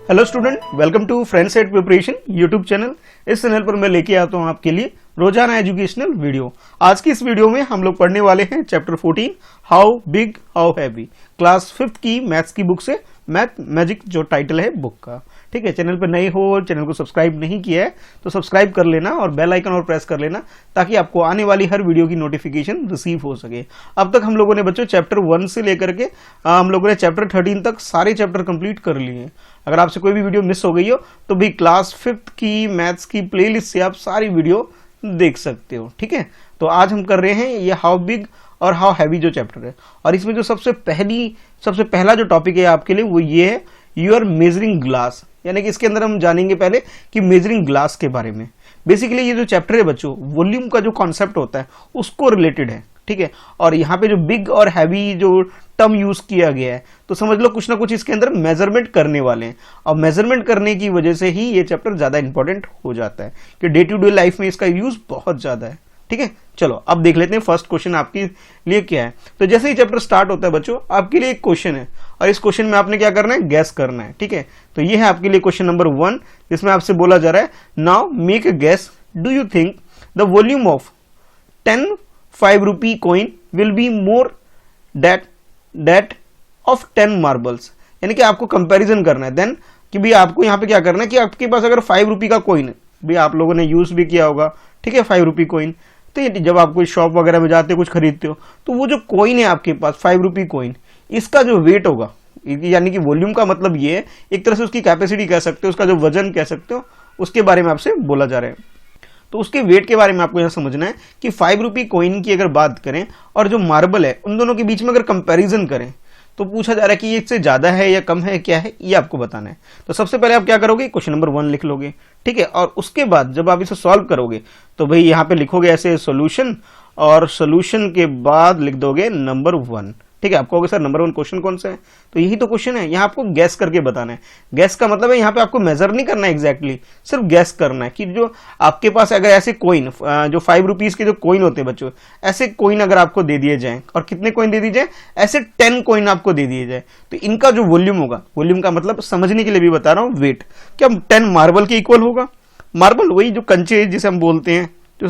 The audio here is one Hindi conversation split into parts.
Hello student, welcome to friends at preparation YouTube channel. इस चैनल पर मैं लेके आता हूं आपके लिए रोजाना एजुकेशनल वीडियो। आज की इस वीडियो में हम लोग पढ़ने वाले हैं chapter 14 how big how heavy, class 5th की मैथ्स की बुक से मैथ मैजिक जो टाइटल है बुक का। ठीक है, चैनल पर नए हो और चैनल को सब्सक्राइब नहीं किया है तो सब्सक्राइब कर लेना और बेल आइकन और प्रेस कर लेना ताकि आपको आने वाली हर वीडियो की नोटिफिकेशन रिसीव हो सके। अब तक हम लोगों ने बच्चों चैप्टर 1 से लेकर के हम लोगों ने चैप्टर 13 तक सारे चैप्टर कंप्लीट कर लिए हैं। अगर आपसे कोई भी वीडियो मिस हो गई हो तो भी क्लास 5th की मैथ्स की प्लेलिस्ट से आप सारी वीडियो देख सकते हो। ठीक है, तो आज हम कर रहे हैं ये हाउ बिग और हाउ हैवी जो चैप्टर है, और इसमें जो सबसे पहला जो टॉपिक है आपके लिए वो ये है यूर मेजरिंग ग्लास। यानी कि इसके अंदर हम जानेंगे पहले कि मेजरिंग ग्लास के बारे में। बेसिकली ये जो चैप्टर है बच्चों, वॉल्यूम का जो कॉन्सेप्ट होता है उसको रिलेटेड है। ठीक है, और यहाँ पे जो बिग और हैवी जो टर्म यूज किया गया है तो समझ लो कुछ ना कुछ इसके अंदर मेजरमेंट करने वाले हैं, और मेजरमेंट करने की वजह से ही ये चैप्टर ज्यादा इंपॉर्टेंट हो जाता है कि डे टू डे लाइफ में इसका यूज बहुत ज्यादा है। ठीक है, चलो अब देख लेते हैं फर्स्ट क्वेश्चन आपके लिए क्या है। तो जैसे ही चैप्टर स्टार्ट होता है बच्चों, आपके लिए एक क्वेश्चन है और इस क्वेश्चन में आपने क्या करना है, गैस करना है। ठीक है, तो ये है आपके लिए क्वेश्चन नंबर 1, जिसमें आपसे बोला जा रहा है now make a gas, do you think the volume of 10 5 rupee coin will be more that of 10 marbles। यानी कि आपको कंपैरिजन करना है देन कि भी आपको यहाँ पे क्या करना है कि आपके पास अगर 5 रुपी का कोइन है, भी आप लोगों ने यूज भी किया होगा। ठीक है, 5 रुपी कोइन, तो ये जब आप कोई शॉप वगैरह में जाते हो कुछ खरीदते हो तो वो जो कोइन है आपके पास 5 रुपी कोइन, इसका जो वेट होगा, यानी कि वॉल्यूम का मतलब ये है, एक तरह से उसकी कैपेसिटी कह सकते हो, उसका जो वजन कह सकते हो, उसके बारे में आपसे बोला जा रहा है। तो उसके वेट के बारे में आपको यहां समझना है कि 5 रुपी कॉइन की अगर बात करें और जो मार्बल है उन दोनों के बीच में अगर कंपैरिजन करें तो पूछा जा रहा है कि ये इससे ज्यादा है या कम है, क्या है, ये आपको बताना है। तो सबसे पहले आप क्या करोगे, क्वेश्चन नंबर 1 लिख लोगे। ठीक है, और उसके बाद जब आप इसे सॉल्व करोगे तो भाई यहाँ पे लिखोगे ऐसे सॉल्यूशन, और सॉल्यूशन के बाद लिख दोगे नंबर 1। ठीक है, आप कहोगे सर नंबर 1 क्वेश्चन कौन सा है, तो यही तो क्वेश्चन है। यहाँ आपको गैस करके बताना है। गैस का मतलब है यहाँ पे आपको मेजर नहीं करना है एग्जैक्टली, सिर्फ गैस करना है कि जो आपके पास अगर ऐसे कोइन, जो 5 रुपीज के जो कोइन होते हैं बच्चों, ऐसे कोइन अगर आपको दे दिए जाएं, और कितने कोइन दे दिए जाए, ऐसे 10 कोइन आपको दे दिए जाए, तो इनका जो वॉल्यूम होगा, वॉल्यूम का मतलब समझने के लिए भी बता रहा हूँ, वेट, क्या 10 मार्बल के इक्वल होगा। मार्बल वही जो कंचे जिसे हम बोलते हैं, जो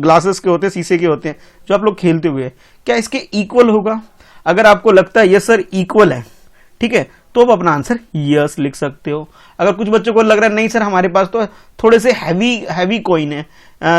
ग्लासेस के होते हैं, शीशे के होते हैं, जो आप लोग खेलते हुए, क्या इसके इक्वल होगा। अगर आपको लगता है यस सर इक्वल है, ठीक है, तो आप अपना आंसर यस लिख सकते हो। अगर कुछ बच्चों को लग रहा है नहीं सर हमारे पास तो थोड़े से हैवी कॉइन है,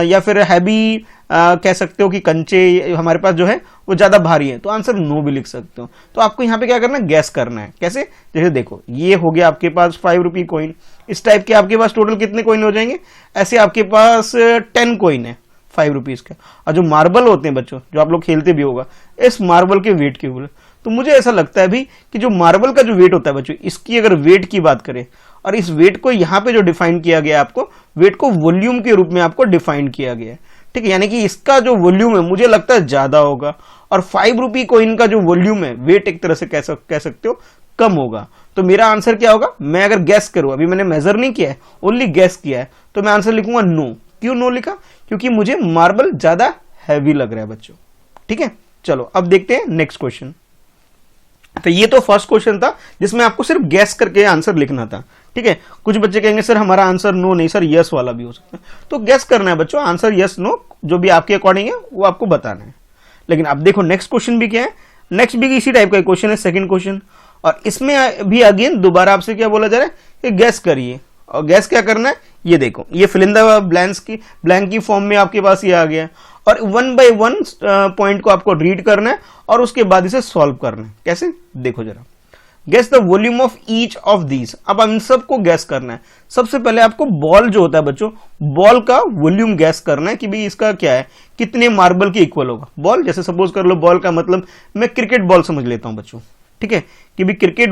या फिर हैवी कह सकते हो कि कंचे हमारे पास जो है वो ज्यादा भारी है, तो आंसर नो भी लिख सकते हो। तो आपको यहाँ पे क्या करना है, गैस करना है। कैसे, जैसे देखो ये हो गया आपके पास 5 रुपी कॉइन, इस टाइप के आपके पास टोटल कितने कॉइन हो जाएंगे, ऐसे आपके पास 10 कॉइन है 5 रुपीज का। और जो मार्बल होते हैं बच्चों, जो आप लोग खेलते भी होगा, इस मार्बल के वेट के ऊपर, तो मुझे ऐसा लगता है भी कि जो मार्बल का जो वेट होता है बच्चों, इसकी अगर वेट की बात करें, और इस वेट को यहाँ पे जो डिफाइन किया गया है, आपको वेट को वॉल्यूम के रूप में आपको डिफाइन किया गया है। ठीक है, यानी कि इसका जो वॉल्यूम है मुझे लगता है ज्यादा होगा, और 5 रुपी कॉइन का जो वॉल्यूम है, वेट एक तरह से कह सकते हो कम होगा। तो मेरा आंसर क्या होगा, मैं अगर गैस करूं, अभी मैंने मेजर नहीं किया है, ओनली गैस किया है, तो मैं आंसर लिखूंगा नो। क्यों नो लिखा, क्योंकि मुझे मार्बल ज्यादा हैवी लग रहा है बच्चों। ठीक है, चलो अब देखते हैं नेक्स्ट क्वेश्चन। तो ये तो फर्स्ट क्वेश्चन था जिसमें आपको सिर्फ गैस करके आंसर लिखना था। ठीक है, कुछ बच्चे कहेंगे सर हमारा आंसर नो नहीं सर, यस वाला भी हो सकता है, तो गैस करना है बच्चों, आंसर यस नो जो भी आपके अकॉर्डिंग है वो आपको बताना है। लेकिन अब देखो नेक्स्ट क्वेश्चन भी क्या है, नेक्स्ट भी इसी टाइप का क्वेश्चन है, सेकंड क्वेश्चन, और इसमें भी अगेन दोबारा आपसे क्या बोला जा रहा है कि गैस करिए। और गैस क्या करना है, ये देखो, ये फिल इन द ब्लैंक की फॉर्म में आपके पास ये आ गया, और 1 by 1 पॉइंट को आपको रीड करना है और उसके बाद इसे सॉल्व करना है। कैसे, देखो जरा, guess the volume of each of these. अब इन सबको गैस करना है। सबसे पहले आपको बॉल जो होता है बच्चों, बॉल का वॉल्यूम गैस करना है कि भाई इसका क्या है, कितने मार्बल के इक्वल होगा। बॉल जैसे सपोज कर लो, बॉल का मतलब मैं क्रिकेट बॉल समझ लेता हूं बच्चों। ठीक है, कि भी क्रिकेट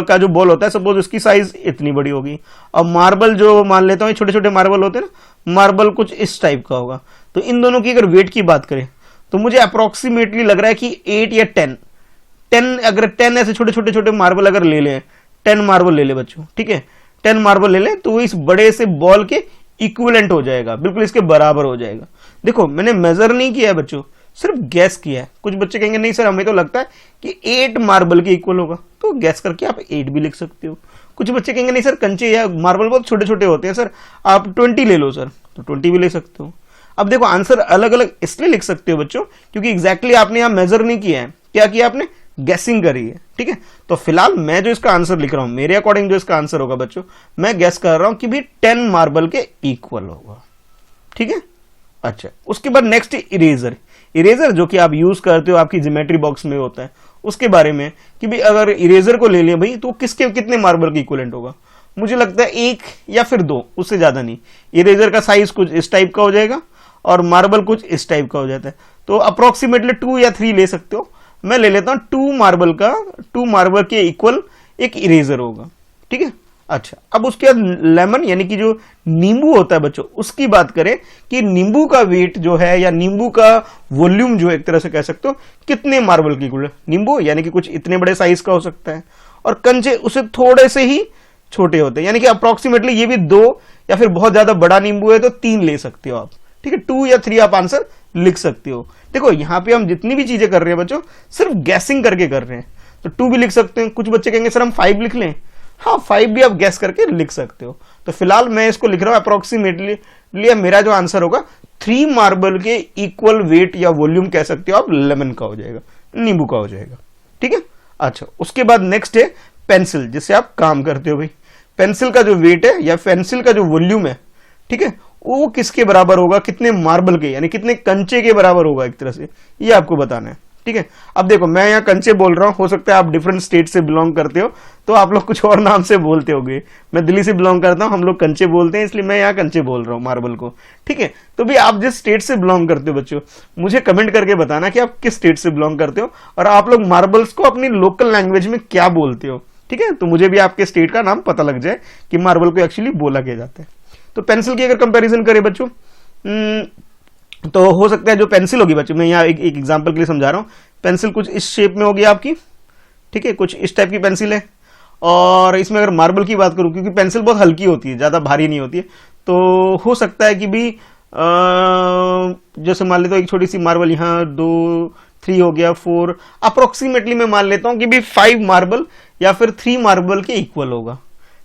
का जो बॉल होता है, सपोज उसकी साइज इतनी बड़ी होगी, और मार्बल जो मान लेता हूं, छोटे छोटे मार्बल होते हैं ना, मार्बल कुछ इस टाइप का होगा। तो इन दोनों की अगर वेट की बात करें तो मुझे अप्रोक्सीमेटली लग रहा है कि 8 या 10, अगर 10 ऐसे छोटे छोटे छोटे मार्बल अगर ले लें, 10 मार्बल ले ले बच्चों। ठीक है, 10 मार्बल ले लें तो वो इस बड़े से बॉल के इक्विवेलेंट हो जाएगा, बिल्कुल इसके बराबर हो जाएगा। देखो मैंने मेजर नहीं किया है बच्चों, सिर्फ गैस किया है। कुछ बच्चे कहेंगे नहीं सर हमें तो लगता है कि 8 मार्बल के इक्वल होगा, तो गैस करके आप 8 भी लिख सकते हो। कुछ बच्चे कहेंगे नहीं सर कंचे या मार्बल बहुत छोटे छोटे होते हैं सर, आप 20 ले लो सर, तो 20 भी ले सकते हो। अब देखो आंसर अलग अलग इसलिए लिख सकते हो बच्चों क्योंकि एग्जैक्टली आपने यहाँ मेजर नहीं किया है, क्या किया आपने, गैसिंग करी है। ठीक है, तो फिलहाल मैं जो इसका आंसर लिख रहा हूं, मेरे अकॉर्डिंग जो इसका आंसर होगा बच्चों, मैं गैस कर रहा हूं कि भी 10 मार्बल के इक्वल होगा। ठीक है, अच्छा उसके बाद नेक्स्ट इरेजर। इरेजर जो कि आप यूज करते हो आपकी ज्योमेट्री बॉक्स में होता है, उसके बारे में कि भाई अगर इरेजर को ले लिया भाई तो किसके कितने मार्बल के इक्वलेंट होगा। मुझे लगता है 1 या फिर 2, उससे ज्यादा नहीं। इरेजर का साइज कुछ इस टाइप का हो जाएगा और मार्बल कुछ इस टाइप का हो जाता है, तो अप्रोक्सीमेटली 2 या 3 ले सकते हो। मैं ले लेता हूं 2 मार्बल के इक्वल एक इरेजर होगा। ठीक है, अच्छा अब उसके बाद लेमन यानी कि जो नींबू होता है बच्चों, उसकी बात करें कि नींबू का वेट जो है या नींबू का वॉल्यूम जो एक तरह से कह सकते हो कितने मार्बल की इक्वल। नींबू यानी कि कुछ इतने बड़े साइज का हो सकता है और कंचे उसे थोड़े से ही छोटे होते हैं, यानी कि अप्रोक्सीमेटली ये भी 2 या फिर बहुत ज्यादा बड़ा नींबू है तो 3 ले सकते हो आप। ठीक है, 2 या 3 आप आंसर लिख सकते हो। देखो यहाँ पे हम जितनी भी चीजें कर रहे हैं बच्चों सिर्फ गैसिंग करके कर रहे हैं, तो 2 भी लिख सकते हैं। कुछ बच्चे कहेंगे सर हम 5 लिख लें, हाँ 5 भी आप गैस करके लिख सकते हो। तो फिलहाल मैं इसको लिख रहा हूं अप्रोक्सीमेटली, मेरा जो आंसर होगा 3 मार्बल के इक्वल वेट या वॉल्यूम कह सकते हो आप, लेमन का हो जाएगा, नींबू का हो जाएगा। ठीक है, अच्छा उसके बाद नेक्स्ट है पेंसिल, जिससे आप काम करते हो भाई। पेंसिल का जो वेट है या पेंसिल का जो वॉल्यूम है, ठीक है, वो किसके बराबर होगा, कितने मार्बल के यानी कितने कंचे के बराबर होगा, एक तरह से ये आपको बताना है। ठीक है, अब देखो मैं यहाँ कंचे बोल रहा हूँ, हो सकता है आप डिफरेंट स्टेट से बिलोंग करते हो तो आप लोग कुछ और नाम से बोलते होगे। मैं दिल्ली से बिलोंग करता हूँ, हम लोग कंचे बोलते हैं, इसलिए मैं यहाँ कंचे बोल रहा हूँ मार्बल को। ठीक है, तो भी आप जिस स्टेट से बिलोंग करते हो बच्चों, मुझे कमेंट करके बताना कि आप किस स्टेट से बिलोंग करते हो और आप लोग मार्बल्स को अपनी लोकल लैंग्वेज में क्या बोलते हो। ठीक है, तो मुझे भी आपके स्टेट का नाम पता लग जाए कि मार्बल को एक्चुअली बोला क्या जाता है। तो पेंसिल की अगर कंपैरिजन करें बच्चों, तो हो सकता है जो पेंसिल होगी बच्चों, मैं यहाँ एक एग्जांपल के लिए समझा रहा हूँ। पेंसिल कुछ इस शेप में होगी आपकी, ठीक है, कुछ इस टाइप की पेंसिल है। और इसमें अगर मार्बल की बात करूँ, क्योंकि पेंसिल बहुत हल्की होती है, ज्यादा भारी नहीं होती है, तो हो सकता है कि भी जैसे मान लेता हूँ एक छोटी सी मार्बल यहाँ 2 3 हो गया 4, अप्रोक्सीमेटली मैं मान लेता हूँ कि भी 5 मार्बल या फिर 3 मार्बल के इक्वल होगा।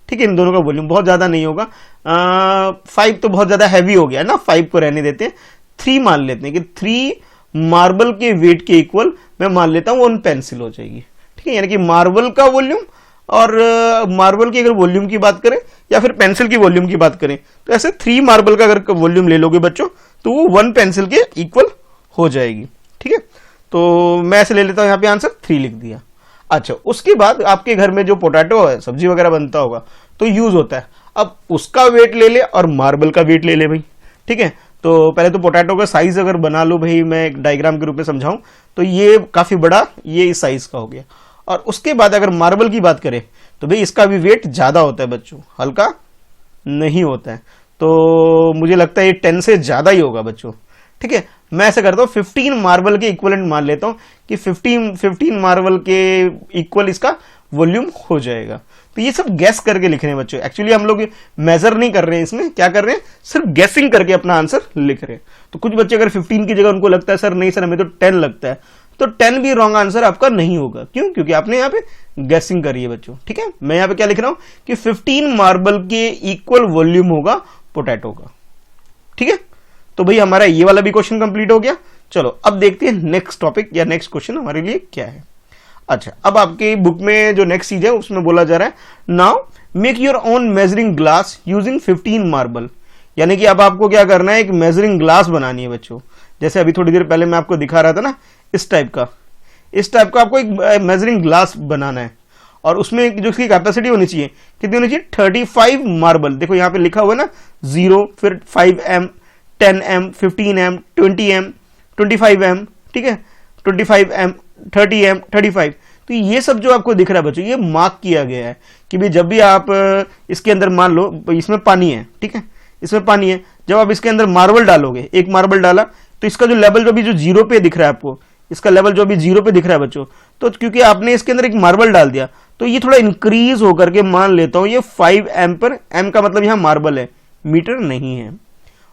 ठीक है, इन दोनों का वॉल्यूम बहुत ज्यादा नहीं होगा। 5 तो बहुत ज्यादा हैवी हो गया ना, 5 को रहने देते हैं, 3 मान लेते हैं कि 3 मार्बल के वेट के इक्वल मैं मान लेता हूं 1 पेंसिल हो जाएगी। ठीक है, यानी कि मार्बल का वॉल्यूम और मार्बल की अगर वॉल्यूम की बात करें या फिर पेंसिल की वॉल्यूम की बात करें, तो ऐसे 3 मार्बल का अगर वॉल्यूम ले लोगे बच्चों तो वो 1 पेंसिल के इक्वल हो जाएगी। ठीक है, तो मैं ऐसे ले लेता हूं, यहाँ पे आंसर 3 लिख दिया। अच्छा उसके बाद आपके घर में जो पोटैटो है, सब्जी वगैरह बनता होगा तो यूज होता है, अब उसका वेट ले ले और मार्बल का वेट ले ले भाई। ठीक है, तो पहले तो पोटैटो का साइज अगर बना लो भाई, मैं एक डायग्राम के रूप में समझाऊं तो ये काफी बड़ा, ये इस साइज का हो गया। और उसके बाद अगर मार्बल की बात करें तो भाई इसका भी वेट ज्यादा होता है बच्चों, हल्का नहीं होता है, तो मुझे लगता है ये 10 से ज्यादा ही होगा बच्चों। ठीक है, मैं ऐसा करता हूं 15 मार्बल के इक्वलेंट मान लेता हूं कि 15 मार्बल के इक्वल इसका वॉल्यूम हो जाएगा। तो ये सब गैस करके लिख रहे हैं बच्चों, एक्चुअली हम लोग मेजर नहीं कर रहे हैं, इसमें क्या कर रहे हैं, सिर्फ गैसिंग करके अपना आंसर लिख रहे हैं। तो कुछ बच्चे अगर 15 की जगह उनको लगता है सर नहीं सर हमें तो 10 लगता है, तो 10 भी रॉन्ग आंसर आपका नहीं होगा। क्यों? क्योंकि आपने यहाँ पे गैसिंग करी है बच्चों। ठीक है, मैं यहाँ पे क्या लिख रहा हूं कि 15 मार्बल के इक्वल वॉल्यूम होगा पोटैटो का। ठीक है, तो भाई हमारा ये वाला भी क्वेश्चन कंप्लीट हो गया। चलो अब देखते हैं नेक्स्ट टॉपिक या नेक्स्ट क्वेश्चन हमारे लिए क्या है। अच्छा, अब आपकी बुक में जो नेक्स्ट चीज है उसमें बोला जा रहा है, now make your own measuring glass using 15 marble. यानी कि अब आपको क्या करना है, एक मेजरिंग ग्लास बनानी है बच्चों। जैसे अभी थोड़ी देर पहले मैं आपको दिखा रहा था ना, इस टाइप का आपको एक मेजरिंग ग्लास बनाना है और उसमें जो उसकी कैपेसिटी होनी चाहिए, कितनी होनी चाहिए, 35 मार्बल। देखो यहाँ पे लिखा हुआ है ना 0, फिर 5M, 10M, 15M, 20M, 25M, ठीक है, 25M, 30M, 35। तो ये सब जो आपको दिख रहा है बच्चों, ये मार्क किया गया है कि भाई जब भी आप इसके अंदर मान लो इसमें पानी है, ठीक है, इसमें पानी है, जब आप इसके अंदर मार्बल डालोगे, एक मार्बल डाला तो इसका जो लेवल जो अभी जो 0 पे दिख रहा है आपको, इसका लेवल जो अभी 0 पे दिख रहा है बच्चों, तो क्योंकि आपने इसके अंदर एक मार्बल डाल दिया तो ये थोड़ा इंक्रीज होकर के मान लेता हूं ये 5M पर, M का मतलब यहां मार्बल है, मीटर नहीं है।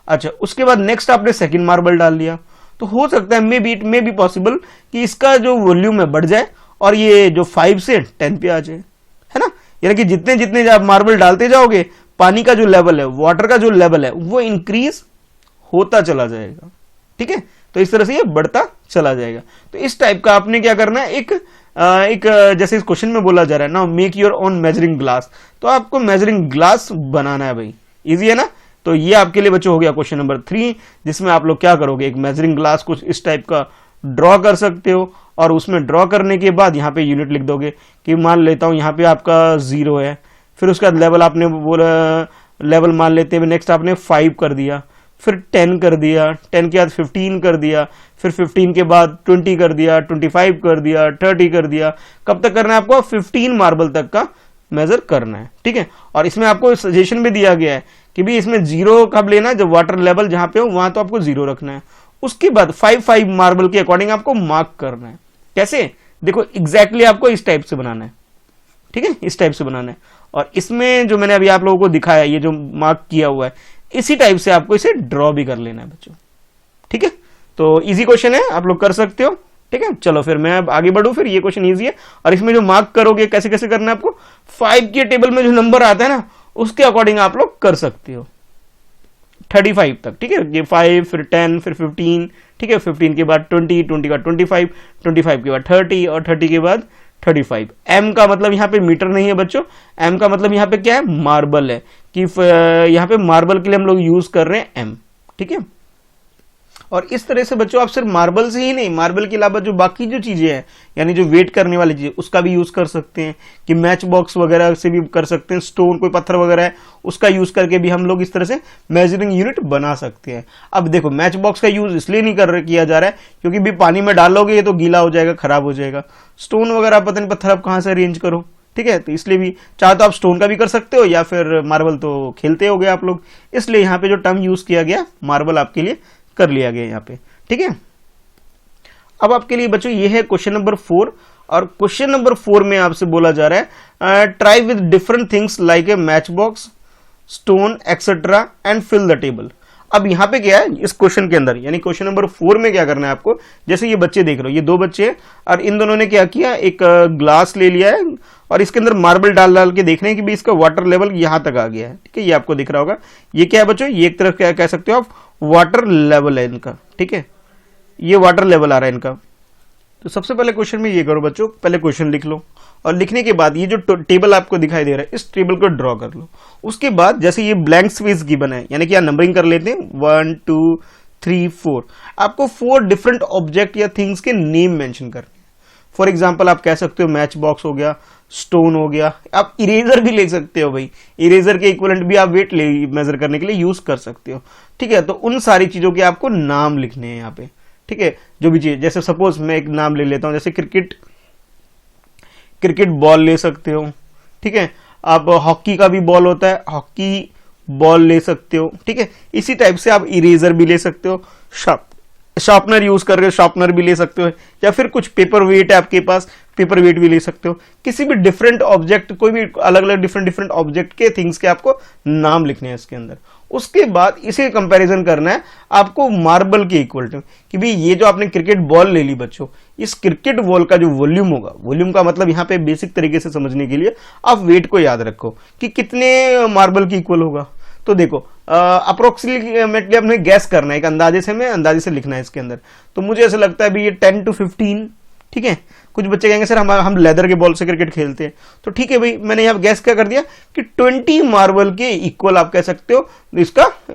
अच्छा, उसके बाद नेक्स्ट आपने सेकंड मार्बल डाल दिया तो हो सकता है इट मे बी पॉसिबल कि इसका जो वॉल्यूम है बढ़ जाए और ये जो 5 से 10 पे आ जाए, है ना। यानी कि जितने जितने आप मार्बल डालते जाओगे पानी का जो लेवल है, वाटर का जो लेवल है वो इंक्रीज होता चला जाएगा, ठीक है। तो इस तरह से ये बढ़ता चला जाएगा। तो इस टाइप का आपने क्या करना है, एक जैसे इस क्वेश्चन में बोला जा रहा है ना, make your own measuring glass, तो आपको मेजरिंग ग्लास बनाना है भाई, इजी है ना। तो ये आपके लिए बच्चों हो गया क्वेश्चन नंबर 3, जिसमें आप लोग क्या करोगे, एक मेजरिंग ग्लास कुछ इस टाइप का ड्रॉ कर सकते हो और उसमें ड्रॉ करने के बाद यहाँ पे यूनिट लिख दोगे कि मान लेता हूं यहाँ पे आपका 0 है, फिर उसका लेवल आपने बोला लेवल मान लेते हुए नेक्स्ट आपने 5 कर दिया, फिर 10 कर दिया, 10 के बाद 15 कर दिया, फिर 15 के बाद 20 कर दिया, 25 कर दिया, 30 कर दिया। कब तक करना है आपको, 15 मार्बल तक का मेजर करना है, ठीक है। और इसमें आपको सजेशन भी दिया गया है कि भी इसमें 0 कब लेना है, जब वाटर लेवल जहां पे हो वहां तो आपको 0 रखना है। उसके बाद 5 मार्बल के अकॉर्डिंग आपको मार्क करना है। कैसे, देखो एग्जैक्टली आपको इस टाइप से बनाना है, ठीक है, इस टाइप से बनाना है। और इसमें जो मैंने अभी आप लोगों को दिखाया, ये जो मार्क किया हुआ है, इसी टाइप से आपको इसे ड्रॉ भी कर लेना है बच्चों, ठीक है। तो इजी क्वेश्चन है, आप लोग कर सकते हो, ठीक है। चलो फिर मैं अब आगे बढ़ूं, फिर ये क्वेश्चन इजी है। और इसमें जो मार्क करोगे कैसे कैसे करना है आपको, 5 के टेबल में जो नंबर आता है ना उसके अकॉर्डिंग आप लोग कर सकते हो 35 तक, ठीक है। ये 5 फिर 10 फिर 15, ठीक है। 15 के बाद 20, 20 के बाद 25, 25 के बाद 30 और 30 के बाद 35। एम का मतलब यहाँ पे मीटर नहीं है बच्चों, एम का मतलब यहाँ पे क्या है, मार्बल है, कि यहाँ पे मार्बल के लिए हम लोग यूज कर रहे हैं एम, ठीक है। और इस तरह से बच्चों आप सिर्फ मार्बल से ही नहीं, मार्बल के अलावा जो बाकी जो चीजें हैं, यानी जो वेट करने वाली चीजें, उसका भी यूज कर सकते हैं, कि मैच बॉक्स वगैरह से भी कर सकते हैं, स्टोन कोई पत्थर वगैरह है उसका यूज करके भी हम लोग इस तरह से मेजरिंग यूनिट बना सकते हैं। अब देखो मैच बॉक्स का यूज इसलिए नहीं किया जा रहा है क्योंकि भी पानी में डालोगे ये तो गीला हो जाएगा, खराब हो जाएगा। स्टोन वगैरह पता नहीं पत्थर आप कहां से अरेंज करो, ठीक है। तो इसलिए भी चाहे तो आप स्टोन का भी कर सकते हो या फिर मार्बल तो खेलते हो गए आप लोग, इसलिए यहाँ पे जो टर्म यूज किया गया मार्बल आपके लिए कर लिया गया यहाँ पे, ठीक है। अब आपके लिए बच्चों ये है क्वेश्चन नंबर 4, और क्वेश्चन नंबर 4 में आपसे बोला जा रहा है try with different things like a match box, stone etcetera and fill the table. अब यहाँ पे क्या है इस क्वेश्चन के अंदर, यानी क्वेश्चन नंबर 4 में क्या करना है आपको, जैसे ये बच्चे देख रहे हो, ये 2 बच्चे हैं और इन दोनों ने क्या किया, एक ग्लास ले लिया है और इसके अंदर मार्बल डाल डाल के देख रहे हैं कि भी इसका वाटर लेवल यहां तक आ गया है, ठीक है। ये आपको दिख रहा होगा, ये क्या है बच्चों, ये एक तरफ क्या कह सकते हो आप, वाटर लेवल है इनका, ठीक है। ये वाटर लेवल आ रहा है इनका। तो सबसे पहले क्वेश्चन में ये करो बच्चों, पहले क्वेश्चन लिख लो और लिखने के बाद ये जो टेबल आपको दिखाई दे रहा है इस टेबल को ड्रॉ कर लो। उसके बाद जैसे ये ब्लैंक स्पेस गिवन है, यानी कि यहाँ नंबरिंग कर लेते हैं 1 2 3 4, आपको 4 डिफरेंट ऑब्जेक्ट या थिंग्स के नेम मेंशन करने हैं। फॉर एग्जांपल आप कह सकते हो मैच बॉक्स हो गया, स्टोन हो गया, आप इरेजर भी ले सकते हो भाई, इरेजर के इक्विवेलेंट भी आप वेट मेजर करने के लिए यूज कर सकते हो, ठीक है। तो उन सारी चीजों के आपको नाम लिखने हैं यहाँ पे, ठीक है। जो भी चीज, जैसे सपोज मैं एक नाम ले लेता हूं, जैसे क्रिकेट बॉल ले सकते हो, ठीक है। आप हॉकी का भी बॉल होता है, हॉकी बॉल ले सकते हो, ठीक है। इसी टाइप से आप इरेजर भी ले सकते हो, शार्पनर यूज कर रहे हो, शार्पनर भी ले सकते हो, या फिर कुछ पेपर वेट है आपके पास, पेपर वेट भी ले सकते हो। किसी भी डिफरेंट ऑब्जेक्ट, कोई भी अलग अलग डिफरेंट ऑब्जेक्ट के थिंग्स के आपको नाम लिखने हैं इसके अंदर। उसके बाद इसे कंपैरिजन करना है आपको मार्बल के इक्वल टू, कि भाई ये जो आपने क्रिकेट बॉल ले ली बच्चों, इस क्रिकेट बॉल का जो वॉल्यूम होगा, वॉल्यूम का मतलब यहाँ पे बेसिक तरीके से समझने के लिए आप वेट को याद रखो कि कितने मार्बल की इक्वल होगा। तो देखो अप्रोक्सीमेटली अपने गैस करना है, एक अंदाजे से लिखना है इसके अंदर। तो मुझे ऐसा लगता है भी ये 10 to 15, ठीक है। कुछ बच्चे कहेंगे सर हम लेदर के बॉल से क्रिकेट खेलते हैं, तो ठीक है भाई, मैंने यहाँ गैस क्या कर दिया कि 20 मार्बल के इक्वल आप कह सकते हो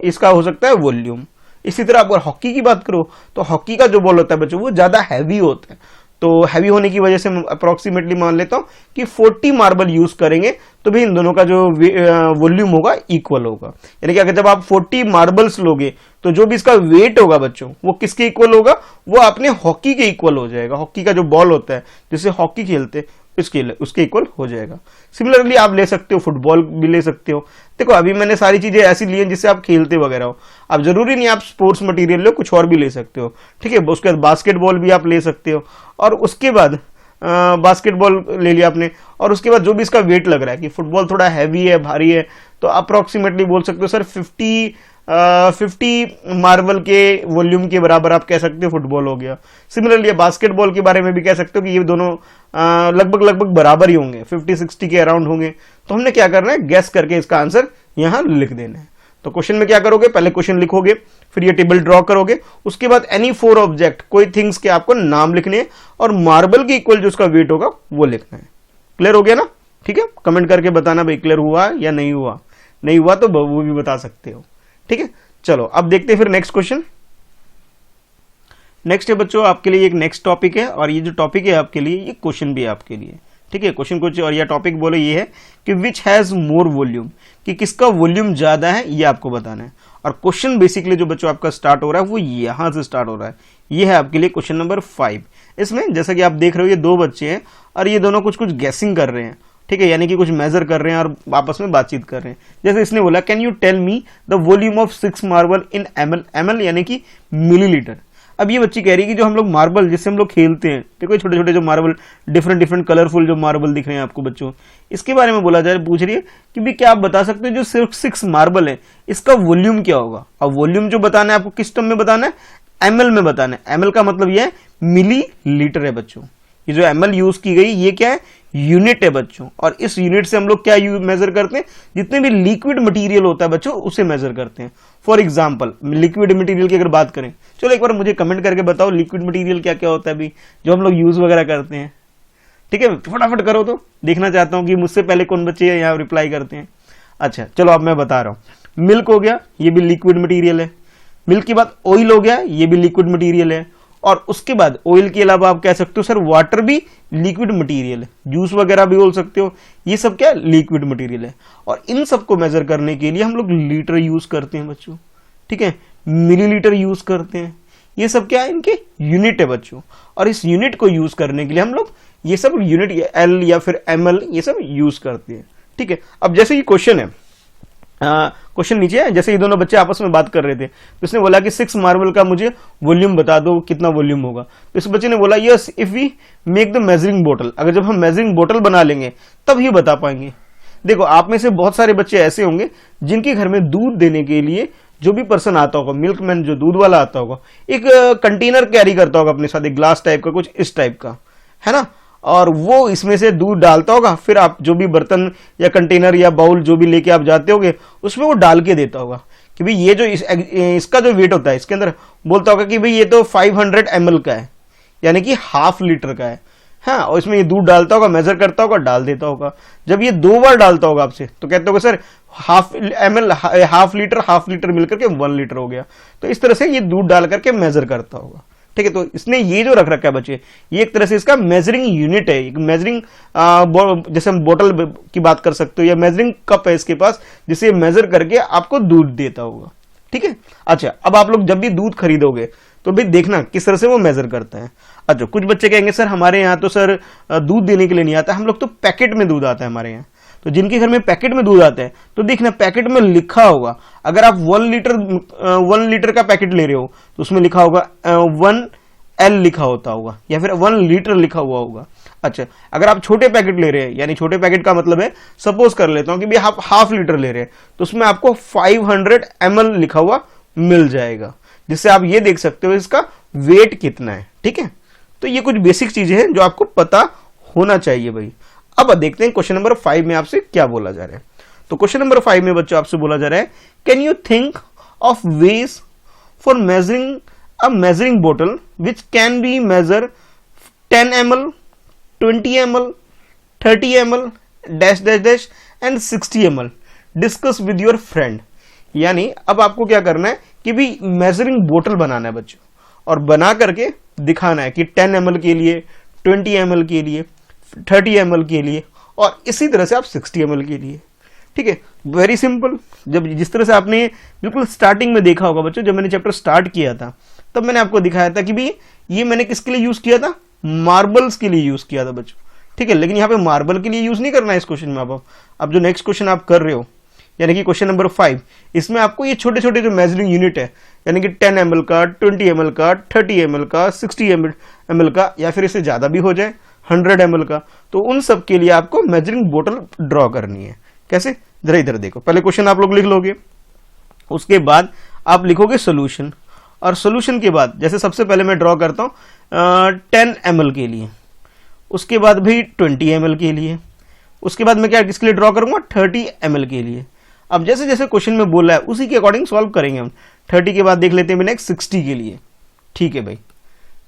इसका हो सकता है वॉल्यूम। इसी तरह अगर हॉकी की बात करो तो हॉकी का जो बॉल होता है बच्चों वो ज्यादा हैवी होता है, तो हैवी होने की वजह से अप्रोक्सीमेटली मान लेता हूं कि 40 मार्बल यूज करेंगे तो भी इन दोनों का जो वॉल्यूम होगा इक्वल होगा। यानी कि अगर जब आप 40 मार्बल्स लोगे तो जो भी इसका वेट होगा बच्चों वो किसके इक्वल होगा, वो अपने हॉकी के इक्वल हो जाएगा। हॉकी का जो बॉल होता है जिसे हॉकी खेलते उसके इक्वल हो जाएगा। सिमिलरली आप ले सकते हो, फुटबॉल भी ले सकते हो। देखो अभी मैंने सारी चीजें ऐसी ली हैं जिससे आप खेलते वगैरह हो, अब जरूरी नहीं आप स्पोर्ट्स मटेरियल लो, कुछ और भी ले सकते हो, ठीक है। उसके बाद बास्केटबॉल भी आप ले सकते हो, और उसके बाद बास्केटबॉल ले लिया आपने, और उसके बाद जो भी इसका वेट लग रहा है कि फुटबॉल थोड़ा हैवी है, भारी है, तो अप्रोक्सीमेटली बोल सकते हो सर 50 50 मार्बल के वॉल्यूम के बराबर आप कह सकते हो फुटबॉल हो गया। सिमिलरली बास्केटबॉल के बारे में भी कह सकते हो कि ये दोनों लगभग बराबर ही होंगे, 50-60 के अराउंड होंगे। तो हमने क्या करना है, गैस करके इसका आंसर यहां लिख देना है। तो क्वेश्चन में क्या करोगे, पहले क्वेश्चन लिखोगे, फिर ये टेबल ड्रॉ करोगे, उसके बाद एनी 4 ऑब्जेक्ट, कोई थिंग्स के आपको नाम लिखने हैं और मार्बल के इक्वल जो उसका वेट होगा वो लिखना है। क्लियर हो गया ना? ठीक है, कमेंट करके बताना भाई क्लियर हुआ या नहीं हुआ। नहीं हुआ तो वो भी बता सकते हो। ठीक है, चलो अब देखते हैं फिर नेक्स्ट क्वेश्चन। नेक्स्ट है बच्चों आपके लिए एक नेक्स्ट टॉपिक है, और ये जो टॉपिक है आपके लिए, ये क्वेश्चन भी है आपके लिए। ठीक है, क्वेश्चन कुछ और यह टॉपिक बोले ये है कि विच हैज मोर वॉल्यूम, कि किसका वॉल्यूम ज्यादा है ये आपको बताना है। और क्वेश्चन बेसिकली जो बच्चों आपका स्टार्ट हो रहा है वो यहां से स्टार्ट हो रहा है। ये है आपके लिए क्वेश्चन नंबर 5। इसमें जैसा कि आप देख रहे हो ये 2 बच्चे हैं और ये दोनों कुछ गैसिंग कर रहे हैं। ठीक है, यानी कि कुछ मेजर कर रहे हैं और आपस में बातचीत कर रहे हैं। जैसे इसने बोला can you tell me the volume of 6 marble in ml, ml यानी कि मिलीलीटर। अब ये बच्ची कह रही है कि जो हम लोग मार्बल जिससे हम लोग खेलते हैं, देखो छोटे छोटे जो मार्बल, डिफरेंट कलरफुल जो मार्बल दिख रहे हैं आपको बच्चों, इसके बारे में बोला जाए, पूछ रही है कि भी क्या आप बता सकते हो जो सिर्फ 6 मार्बल है इसका वॉल्यूम क्या होगा। अब वॉल्यूम जो बताना है आपको किस टर्म में बताना है, ml में बताना है। ml का मतलब ये है मिलीलीटर है बच्चों। ये जो ml यूज की गई ये क्या है, यूनिट है बच्चों। और इस यूनिट से हम लोग क्या मेजर करते हैं, जितने भी लिक्विड मटेरियल होता है बच्चों उसे मेजर करते हैं। फॉर एग्जांपल लिक्विड मटेरियल की अगर बात करें, चलो एक बार मुझे कमेंट करके बताओ लिक्विड मटेरियल क्या क्या होता है अभी जो हम लोग यूज वगैरह करते हैं। ठीक है, फटाफट करो तो देखना चाहता हूं कि मुझसे पहले कौन बच्चे यहाँ रिप्लाई करते हैं। अच्छा चलो अब मैं बता रहा हूं, मिल्क हो गया, ये भी लिक्विड मटीरियल है। मिल्क के बाद ऑयल हो गया, ये भी लिक्विड मटीरियल है। और उसके बाद ऑयल के अलावा आप कह सकते हो सर वाटर भी लिक्विड मटेरियल है, जूस वगैरह भी बोल सकते हो, ये सब क्या लिक्विड मटेरियल है। और इन सबको मेजर करने के लिए हम लोग लीटर यूज करते हैं बच्चों। ठीक है, मिलीलीटर यूज करते हैं, ये सब क्या है, इनके यूनिट है बच्चों। और इस यूनिट को यूज करने के लिए हम लोग ये सब यूनिट एल या फिर ml ये सब यूज करते हैं। ठीक है, अब जैसे ये क्वेश्चन है, क्वेश्चन नीचे है, जैसे ये दोनों बच्चे आपस में बात कर रहे थे तो इसने बोला कि 6 मार्बल का मुझे वॉल्यूम बता दो, कितना वॉल्यूम होगा। तो इस बच्चे ने बोला yes if we make the measuring bottle, अगर जब हम मेजरिंग बोतल बना लेंगे तब ही बता पाएंगे। देखो आप में से बहुत सारे बच्चे ऐसे होंगे जिनके घर में दूध देने के लिए जो भी पर्सन आता होगा, मिल्कमैन जो दूध वाला आता होगा, एक कंटेनर कैरी करता होगा अपने साथ, एक ग्लास टाइप का कुछ इस टाइप का, है ना। और वो इसमें से दूध डालता होगा, फिर आप जो भी बर्तन या कंटेनर या बाउल जो भी लेके आप जाते होगे उसमें वो डाल के देता होगा कि भाई ये जो इसका जो वेट होता है इसके अंदर बोलता होगा कि भाई ये तो 500 ml का है, यानी कि ½ लीटर का है। हाँ, और इसमें ये दूध डालता होगा, मेजर करता होगा, डाल देता होगा। जब ये 2 बार डालता होगा आपसे तो कहते होगा सर ½ लीटर मिलकर के 1 लीटर हो गया। तो इस तरह से ये दूध डाल करके मेजर करता होगा। ठीक है, तो इसने ये जो रख रखा है बच्चे, ये एक तरह से इसका मेजरिंग यूनिट है, एक मेजरिंग जैसे हम बोतल की बात कर सकते हो या मेजरिंग कप है इसके पास, जिसे मेजर करके आपको दूध देता होगा। ठीक है, अच्छा अब आप लोग जब भी दूध खरीदोगे तो भी देखना किस तरह से वो मेजर करता है। अच्छा कुछ बच्चे कहेंगे सर हमारे यहाँ तो सर दूध देने के लिए नहीं आता, हम लोग तो पैकेट में दूध आता है हमारे यहाँ। तो जिनके घर में पैकेट में दूध आता है तो देखना पैकेट में लिखा होगा, अगर आप 1 लीटर का पैकेट ले रहे हो तो उसमें लिखा होगा 1L लिखा होगा या फिर 1 लीटर लिखा हुआ होगा। अच्छा अगर आप छोटे पैकेट ले रहे हैं, यानी छोटे पैकेट का मतलब है सपोज कर लेता हूं कि भाई आप ½ लीटर ले रहे हैं तो उसमें आपको 500 ml लिखा हुआ मिल जाएगा, जिससे आप ये देख सकते हो इसका वेट कितना है। ठीक है, तो ये कुछ बेसिक चीजें हैं जो आपको पता होना चाहिए भाई। अब देखते हैं क्वेश्चन नंबर 5 में आपसे क्या बोला जा रहा है। तो क्वेश्चन नंबर 5 में बच्चों आपसे बोला जा रहा है can you think of ways for measuring a measuring बोतल which can be measure 10 ml, 20 ml, 30 ml, dash dash dash and 60 ml, discuss with your friend. यानी अब आपको क्या करना है कि भी मेजरिंग बोतल बनाना है बच्चों, और बना करके दिखाना है कि 10 ml के लिए, 20 ml के लिए, 30 ml के लिए, और इसी तरह से आप 60 ml के लिए। ठीक है, वेरी सिंपल। जब जिस तरह से आपने बिल्कुल स्टार्टिंग में देखा होगा बच्चों, जब मैंने चैप्टर स्टार्ट किया था तब मैंने आपको दिखाया था कि भाई ये मैंने किसके लिए यूज किया था, मार्बल्स के लिए यूज किया था बच्चों। ठीक है, लेकिन यहाँ पे मार्बल के लिए यूज नहीं करना है इस क्वेश्चन में। अब जो नेक्स्ट क्वेश्चन आप कर रहे हो यानी कि क्वेश्चन नंबर 5, इसमें आपको ये छोटे छोटे जो मेजरिंग यूनिट है यानी कि 10 ml का, 20 ml का, 30 ml का, 60 ml का, या फिर इससे ज्यादा भी हो जाए 100 ml का, तो उन सब के लिए आपको मेजरिंग बोतल ड्रॉ करनी है। कैसे, जरा इधर देखो, पहले क्वेश्चन आप लोग लिख लोगे। उसके बाद आप लिखोगे सोल्यूशन, और सोल्यूशन के बाद जैसे सबसे पहले मैं ड्रॉ करता हूँ 10 ml के लिए, उसके बाद भी 20 ml के लिए, उसके बाद मैं क्या किसके लिए ड्रॉ करूंगा 30 ml के लिए। अब जैसे जैसे क्वेश्चन में बोला है उसी के अकॉर्डिंग सॉल्व करेंगे हम। 30 के बाद देख लेते हैं नेक्स्ट 60 के लिए, ठीक है भाई।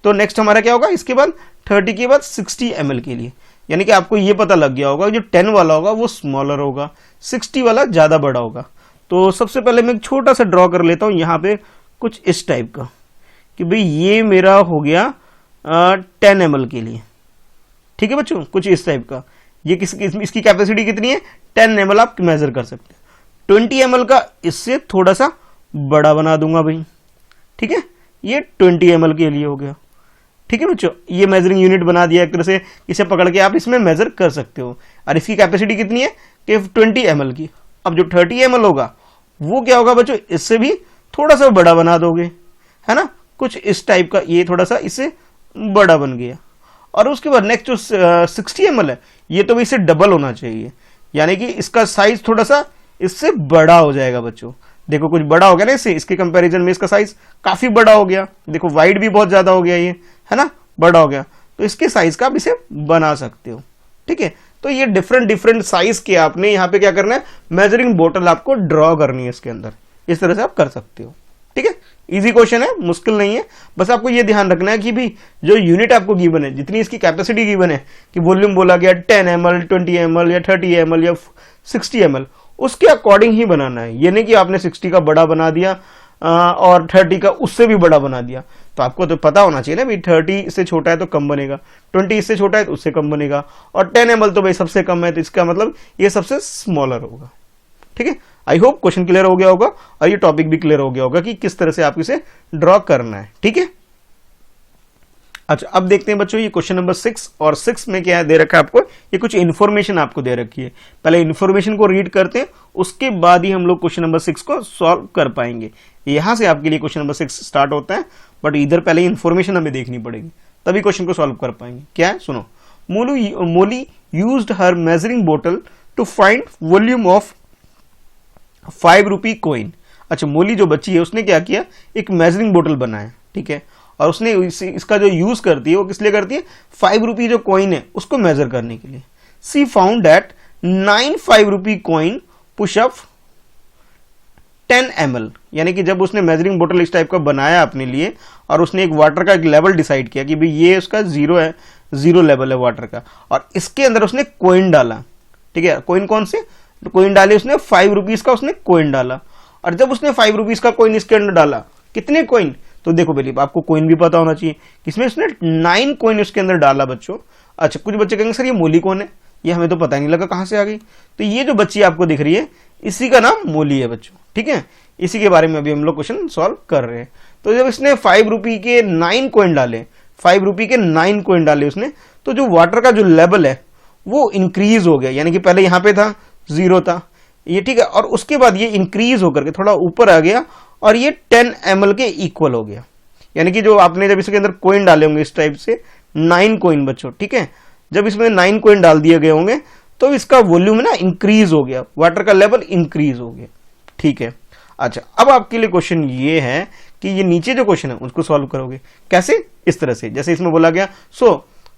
तो नेक्स्ट हमारा क्या होगा, इसके बाद 30 के बाद 60 ml के लिए, यानी कि आपको ये पता लग गया होगा जो 10 वाला होगा वो स्मॉलर होगा, 60 वाला ज़्यादा बड़ा होगा। तो सबसे पहले मैं एक छोटा सा ड्रॉ कर लेता हूँ यहाँ पे कुछ इस टाइप का कि भाई ये मेरा हो गया 10 ml के लिए, ठीक है बच्चों, कुछ इस टाइप का। ये इसकी कैपेसिटी कितनी है 10 ml आप मेजर कर सकते हैं। 20 ml का इससे थोड़ा सा बड़ा बना दूंगा भाई, ठीक है, ये 20 ml के लिए हो गया, ठीक है बच्चों। ये मेजरिंग यूनिट बना दिया एक तरह से, इसे पकड़ के आप इसमें मेजर कर सकते हो। और इसकी कैपेसिटी कितनी है कि 20 ml की। अब जो 30 ml होगा वो क्या होगा बच्चों, इससे भी थोड़ा सा बड़ा बना दोगे, है ना, कुछ इस टाइप का, ये थोड़ा सा इससे बड़ा बन गया। और उसके बाद नेक्स्ट जो 60 ml है ये तो इससे डबल होना चाहिए, यानी कि इसका साइज थोड़ा सा इससे बड़ा हो जाएगा बच्चों। देखो कुछ बड़ा हो गया ना इससे, इसके कंपैरिजन में इसका साइज काफी बड़ा हो गया। देखो वाइड भी बहुत ज्यादा हो गया ये, है ना, बड़ा हो गया। तो इसके साइज का आप इसे बना सकते हो, ठीक है। तो ये डिफरेंट साइज के आपने यहाँ पे क्या करना है, मेजरिंग बोतल आपको ड्रॉ करनी है इसके अंदर, इस तरह से आप कर सकते हो, ठीक है। इजी क्वेश्चन है, मुश्किल नहीं है। बस आपको ये ध्यान रखना है कि भी जो यूनिट आपको गिवन है, जितनी इसकी कैपेसिटी गिवन है कि वॉल्यूम बोला गया 10 ml, 20 ml या 30 ml या 60 ml, उसके अकॉर्डिंग ही बनाना है। ये नहीं कि आपने 60 का बड़ा बना दिया और 30 का उससे भी बड़ा बना दिया। तो आपको तो पता होना चाहिए ना भाई 30 इससे छोटा है तो कम बनेगा, 20 इससे छोटा है तो उससे कम बनेगा, और 10 ml तो भाई सबसे कम है, तो इसका मतलब ये सबसे स्मॉलर होगा, ठीक है। आई होप क्वेश्चन क्लियर हो गया होगा और ये टॉपिक भी क्लियर हो गया होगा कि किस तरह से आप इसे ड्रॉ करना है, ठीक है। अच्छा अब देखते हैं बच्चों ये क्वेश्चन नंबर 6, और 6 में क्या दे रखा है आपको, ये कुछ इन्फॉर्मेशन आपको दे रखी है। पहले इन्फॉर्मेशन को रीड करते हैं, उसके बाद ही हम लोग क्वेश्चन नंबर 6 को सॉल्व कर पाएंगे। यहां से आपके लिए क्वेश्चन नंबर 6 स्टार्ट होता है, बट इधर पहले इन्फॉर्मेशन हमें देखनी पड़ेगी, तभी क्वेश्चन को सॉल्व कर पाएंगे। क्या है सुनो, Molly used her measuring bottle to find volume of 5 rupee coin. अच्छा मोली जो बच्ची है उसने क्या किया, एक मेजरिंग बोतल बनाया, ठीक है, और उसने इसका जो यूज करती है वो किस लिए करती है, 5 रुपी जो कॉइन है उसको मेजर करने के लिए। She found that 9 5 rupee coin push up 10 ml, यानी कि जब उसने मेजरिंग बोतल इस टाइप का बनाया अपने लिए और उसने एक वाटर का एक लेवल डिसाइड किया कि भाई ये उसका 0 है, 0 लेवल है वाटर का, और इसके अंदर उसने कॉइन डाला, ठीक है। कॉइन कौन से, कॉइन डाले उसने 5 रुपीज का उसने कॉइन डाला, और जब उसने 5 रुपीज का कॉइन इसके अंदर डाला, कितने कॉइन, तो देखो पहले आपको कॉइन भी पता होना चाहिए, किसमें उसने 9 कॉइन उसके अंदर डाला बच्चों। अच्छा कुछ बच्चे कहेंगे सर ये मोली कौन है, ये हमें तो पता नहीं लगा कहां से आ गई। तो ये जो बच्ची आपको दिख रही है इसी का नाम मोली है बच्चों, ठीक है। इसी के बारे में अभी हम लोग क्वेश्चन सॉल्व कर रहे हैं। तो जब इसने 5 रुपी के 9 कॉइन डाले, 5 रुपी के 9 कॉइन डाले उसने, तो जो वाटर का जो लेवल है वो इंक्रीज हो गया, यानी कि पहले यहां पे था 0 था ये, ठीक है, और उसके बाद ये इंक्रीज होकर के थोड़ा ऊपर आ गया और ये 10 ml के इक्वल हो गया। यानी कि जो आपने जब इसके अंदर कॉइन डाले होंगे इस टाइप से 9 कॉइन बच्चों, ठीक है, जब इसमें 9 कॉइन डाल दिए गए होंगे तो इसका वॉल्यूम ना इंक्रीज हो गया, वाटर का लेवल इंक्रीज हो गया, ठीक है। अच्छा अब आपके लिए क्वेश्चन ये है कि ये नीचे जो क्वेश्चन है उसको सॉल्व करोगे कैसे, इस तरह से जैसे इसमें बोला गया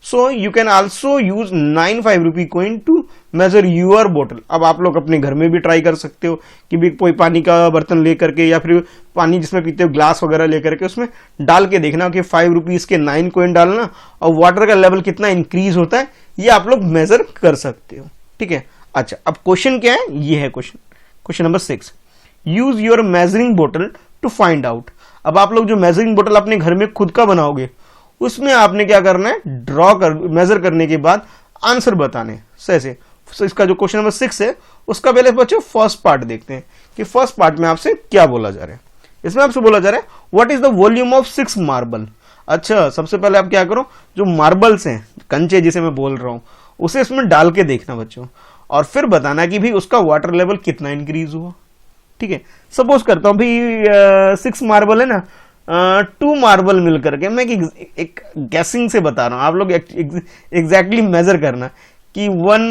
so you can also use 9 5 rupee coin to measure your bottle. अब आप लोग अपने घर में भी ट्राई कर सकते हो कि भी कोई पानी का बर्तन लेकर के या फिर पानी जिसमें पीते हो ग्लास वगैरह लेकर के उसमें डाल के देखना कि 5 रुपीज के 9 कॉइन डालना और वाटर का लेवल कितना इंक्रीज होता है, ये आप लोग मेजर कर सकते हो, ठीक है। अच्छा अब क्वेश्चन क्या है, ये है question number 6, use your measuring bottle to find out. अब आप लोग जो मेजरिंग बोतल अपने घर में खुद का बनाओगे उसमें आपने क्या करना है, मेजर करने के बाद आंसर बताने से। So, इसका जो क्वेश्चन नंबर 6 है उसका पहले बच्चों फर्स्ट पार्ट देखते हैं कि फर्स्ट पार्ट में आपसे क्या बोला जा रहा है। इसमें आपसे बोला जा रहा है what is the volume of 6 marble. अच्छा सबसे पहले आप क्या करो, जो मार्बल्स हैं कंचे जिसे मैं बोल रहा हूं उसे इसमें डाल के देखना बच्चों, और फिर बताना कि भी उसका वाटर लेवल कितना इंक्रीज हुआ, ठीक है। सपोज करता हूं भाई 6 मार्बल है ना, 2 मार्बल मिलकर के, मैं एक गैसिंग से बता रहा हूं, आप लोग एग्जैक्टली मेजर करना कि 1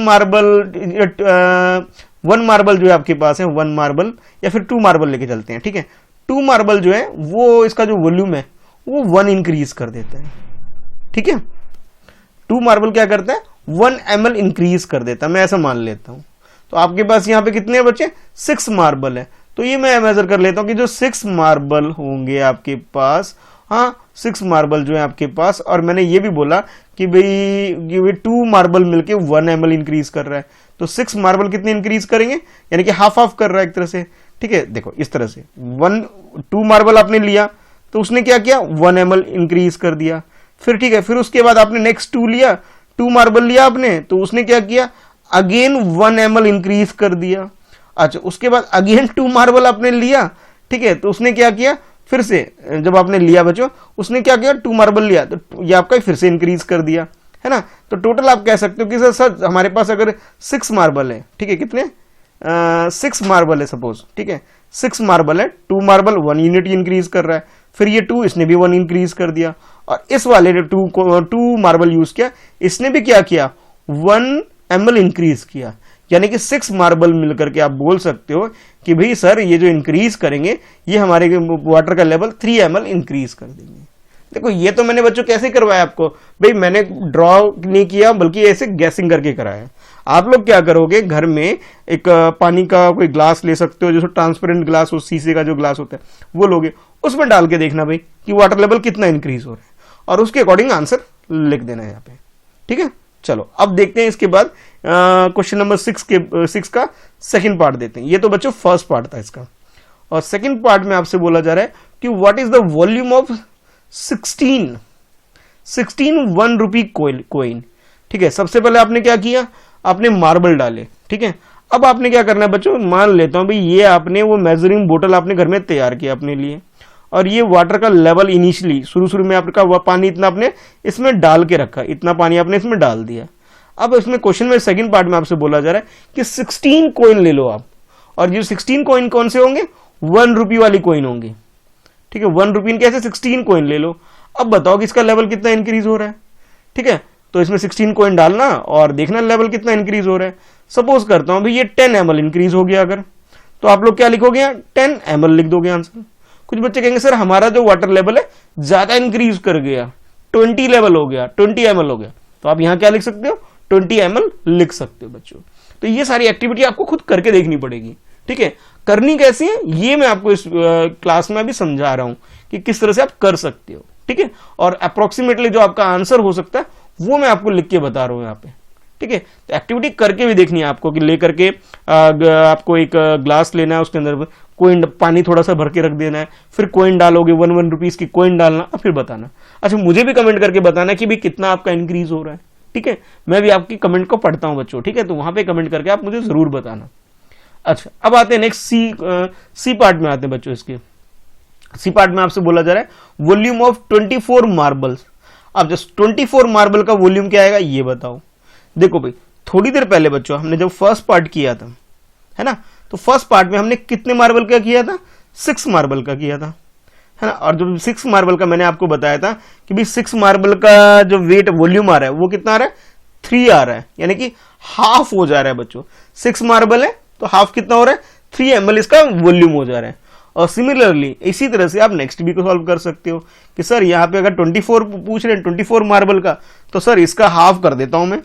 1 मार्बल जो है आपके पास है, 1 मार्बल या फिर 2 मार्बल लेके चलते हैं, ठीक है। 2 मार्बल जो है वो इसका जो वॉल्यूम है वो 1 इंक्रीज कर देता है, ठीक है। 2 मार्बल क्या करता है, 1 ml इंक्रीज कर देता है, मैं ऐसा मान लेता हूं। तो आपके पास यहाँ पे कितने बच्चे, 6 मार्बल है। तो ये मैं मेजर कर लेता हूं कि जो 6 मार्बल होंगे आपके पास, हाँ 6 मार्बल जो है आपके पास, और मैंने ये भी बोला कि भाई 2 मार्बल मिलके 1 ml इंक्रीज कर रहा है, तो 6 मार्बल कितने इंक्रीज करेंगे, यानी कि हाफ हाफ कर रहा है एक तरह से, ठीक है। देखो इस तरह से 2 मार्बल आपने लिया तो उसने क्या किया, 1 ml इंक्रीज कर दिया, फिर ठीक है, फिर उसके बाद आपने नेक्स्ट 2 लिया, 2 मार्बल लिया आपने, तो उसने क्या किया, अगेन 1 ml इंक्रीज कर दिया। अच्छा, उसके बाद अगेन 2 मार्बल आपने लिया, ठीक है, तो उसने क्या किया, फिर से जब आपने लिया बच्चों, उसने क्या किया, 2 मार्बल लिया तो ये आपका फिर से इंक्रीज कर दिया, है ना। तो टोटल आप कह सकते हो कि सर हमारे पास अगर 6 मार्बल है, ठीक है, कितने 6 मार्बल है सपोज, ठीक है, 6 मार्बल है, 2 मार्बल 1 यूनिट इंक्रीज कर रहा है, फिर ये 2 इसने भी 1 इंक्रीज कर दिया, और इस वाले ने 2 मार्बल यूज किया, इसने भी क्या किया, 1 ml इंक्रीज किया। यानी कि 6 मार्बल मिलकर के आप बोल सकते हो कि भाई सर ये जो इंक्रीज करेंगे ये हमारे वाटर का लेवल 3 ml इंक्रीज कर देंगे। देखो ये तो मैंने बच्चों कैसे करवाया आपको, भाई मैंने ड्रॉ नहीं किया बल्कि ऐसे गैसिंग करके कराया। आप लोग क्या करोगे, घर में एक पानी का कोई ग्लास ले सकते हो, जैसे ट्रांसपेरेंट ग्लास हो, शीशे का जो ग्लास होता है वो लोगे, उसमें डाल के देखना भाई कि वाटर लेवल कितना इंक्रीज हो रहा है, और उसके अकॉर्डिंग आंसर लिख देना है यहाँ पे, ठीक है। चलो अब देखते हैं इसके बाद क्वेश्चन नंबर 6 का सेकंड पार्ट देते हैं। ये तो बच्चों फर्स्ट पार्ट था इसका, और सेकंड पार्ट में आपसे बोला जा रहा है कि what is the volume of 16 1 rupee coin, ठीक है। सबसे पहले आपने क्या किया, आपने मार्बल डाले, ठीक है। अब आपने क्या करना है बच्चों, मान लेता हूं भाई ये आपने वो मेजरिंग बोतल आपने घर में तैयार किया अपने लिए, और ये वाटर का लेवल इनिशियली शुरू में आपका पानी इतना आपने इसमें डाल के रखा, इतना पानी आपने इसमें डाल दिया। अब इसमें क्वेश्चन में सेकंड पार्ट में आपसे बोला जा रहा है कि 16 कॉइन ले लो आप, और ये 16 कॉइन कौन से होंगे, 1 रुपी वाली कॉइन होंगी, ठीक है। 1 रुपी कैसे 16 कॉइन ले लो। अब बताओ कि इसका लेवल कितना इंक्रीज हो रहा है, ठीक है। तो इसमें 16 कॉइन डालना और देखना लेवल कितना इंक्रीज हो रहा है। सपोज करता हूं भाई ये 10 ml इंक्रीज हो गया अगर, तो आप लोग क्या लिखोगे, 10 ml लिख दोगे आंसर। कुछ बच्चे कहेंगे सर हमारा जो वाटर लेवल है ज्यादा इंक्रीज कर गया, 20 लेवल हो गया, 20 ml हो गया, तो आप यहां क्या लिख सकते हो, 20 ml लिख सकते हो बच्चों। तो ये सारी एक्टिविटी आपको खुद करके देखनी पड़ेगी, ठीक है। करनी कैसे है ये मैं आपको इस क्लास में भी समझा रहा हूं कि किस तरह से आप कर सकते हो, ठीक है। और अप्रोक्सीमेटली जो आपका आंसर हो सकता है वो मैं आपको लिख के बता रहा हूं यहाँ पे, ठीक है। तो एक्टिविटी करके भी देखनी है आपको कि लेकर के आपको एक ग्लास लेना है, उसके अंदर कोइन पानी थोड़ा सा भर के रख देना है, फिर कोइन डालोगे 1 रुपीज की कोइन डालना, फिर बताना। अच्छा मुझे भी कमेंट करके बताना कि भाई कितना आपका इंक्रीज हो रहा है, ठीक है। मैं भी आपकी कमेंट को पढ़ता हूं बच्चों, ठीक है, तो वहां पे कमेंट करके आप मुझे जरूर बताना। अच्छा अब आते हैं नेक्स्ट सी पार्ट में आते हैं बच्चों। इसके सी पार्ट में आपसे बोला जा रहा है वॉल्यूम ऑफ 24 मार्बल्स। अब जस्ट 24 मार्बल का वॉल्यूम क्या आएगा ये बताओ। देखो भाई थोड़ी देर पहले बच्चों हमने जब फर्स्ट पार्ट किया था, है ना, तो फर्स्ट पार्ट में हमने कितने मार्बल का किया था, 6 मार्बल का किया था, है ना। और जो 6 मार्बल का मैंने आपको बताया था कि भाई 6 मार्बल का जो वेट वॉल्यूम आ रहा है वो कितना आ रहा है, 3 आ रहा है, यानी कि हाफ हो जा रहा है बच्चों। 6 मार्बल है तो हाफ कितना हो रहा है, 3 ml इसका वॉल्यूम हो जा रहा है। और सिमिलरली इसी तरह से आप नेक्स्ट भी को सॉल्व कर सकते हो कि सर यहाँ पे अगर 24 पूछ रहे हैं 24 मार्बल का, तो सर इसका हाफ कर देता हूं मैं,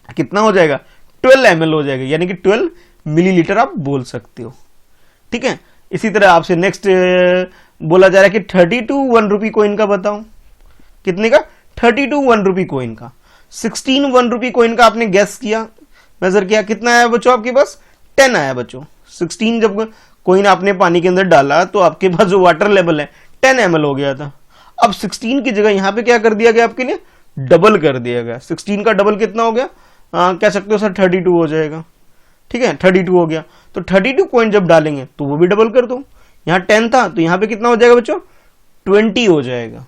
कितना हो जाएगा, 12 ml हो जाएगा, यानी कि 12 मिलीलीटर आप बोल सकते हो, ठीक है। इसी तरह आपसे नेक्स्ट बोला जा रहा है कि 32 1 रुपी कोइन का बताओ, कितने का, 32 1 रुपी कोइन का। 16 1 रुपी कोइन का आपने गैस किया, मेजर किया, कितना आया बच्चों आपके पास, 10 आया बच्चों। 16 जब कोइन आपने पानी के अंदर डाला तो आपके पास जो वाटर लेवल है 10 ml हो गया था। अब 16 की जगह यहां पे क्या कर दिया गया आपके लिए, डबल कर दिया गया। 16 का डबल कितना हो गया, कह सकते हो सर 32 हो जाएगा, ठीक है, 32 हो गया। तो 32 कोइन जब डालेंगे तो वो भी डबल कर दो, यहां 10 था तो यहां पे कितना हो जाएगा बच्चों, 20 हो जाएगा।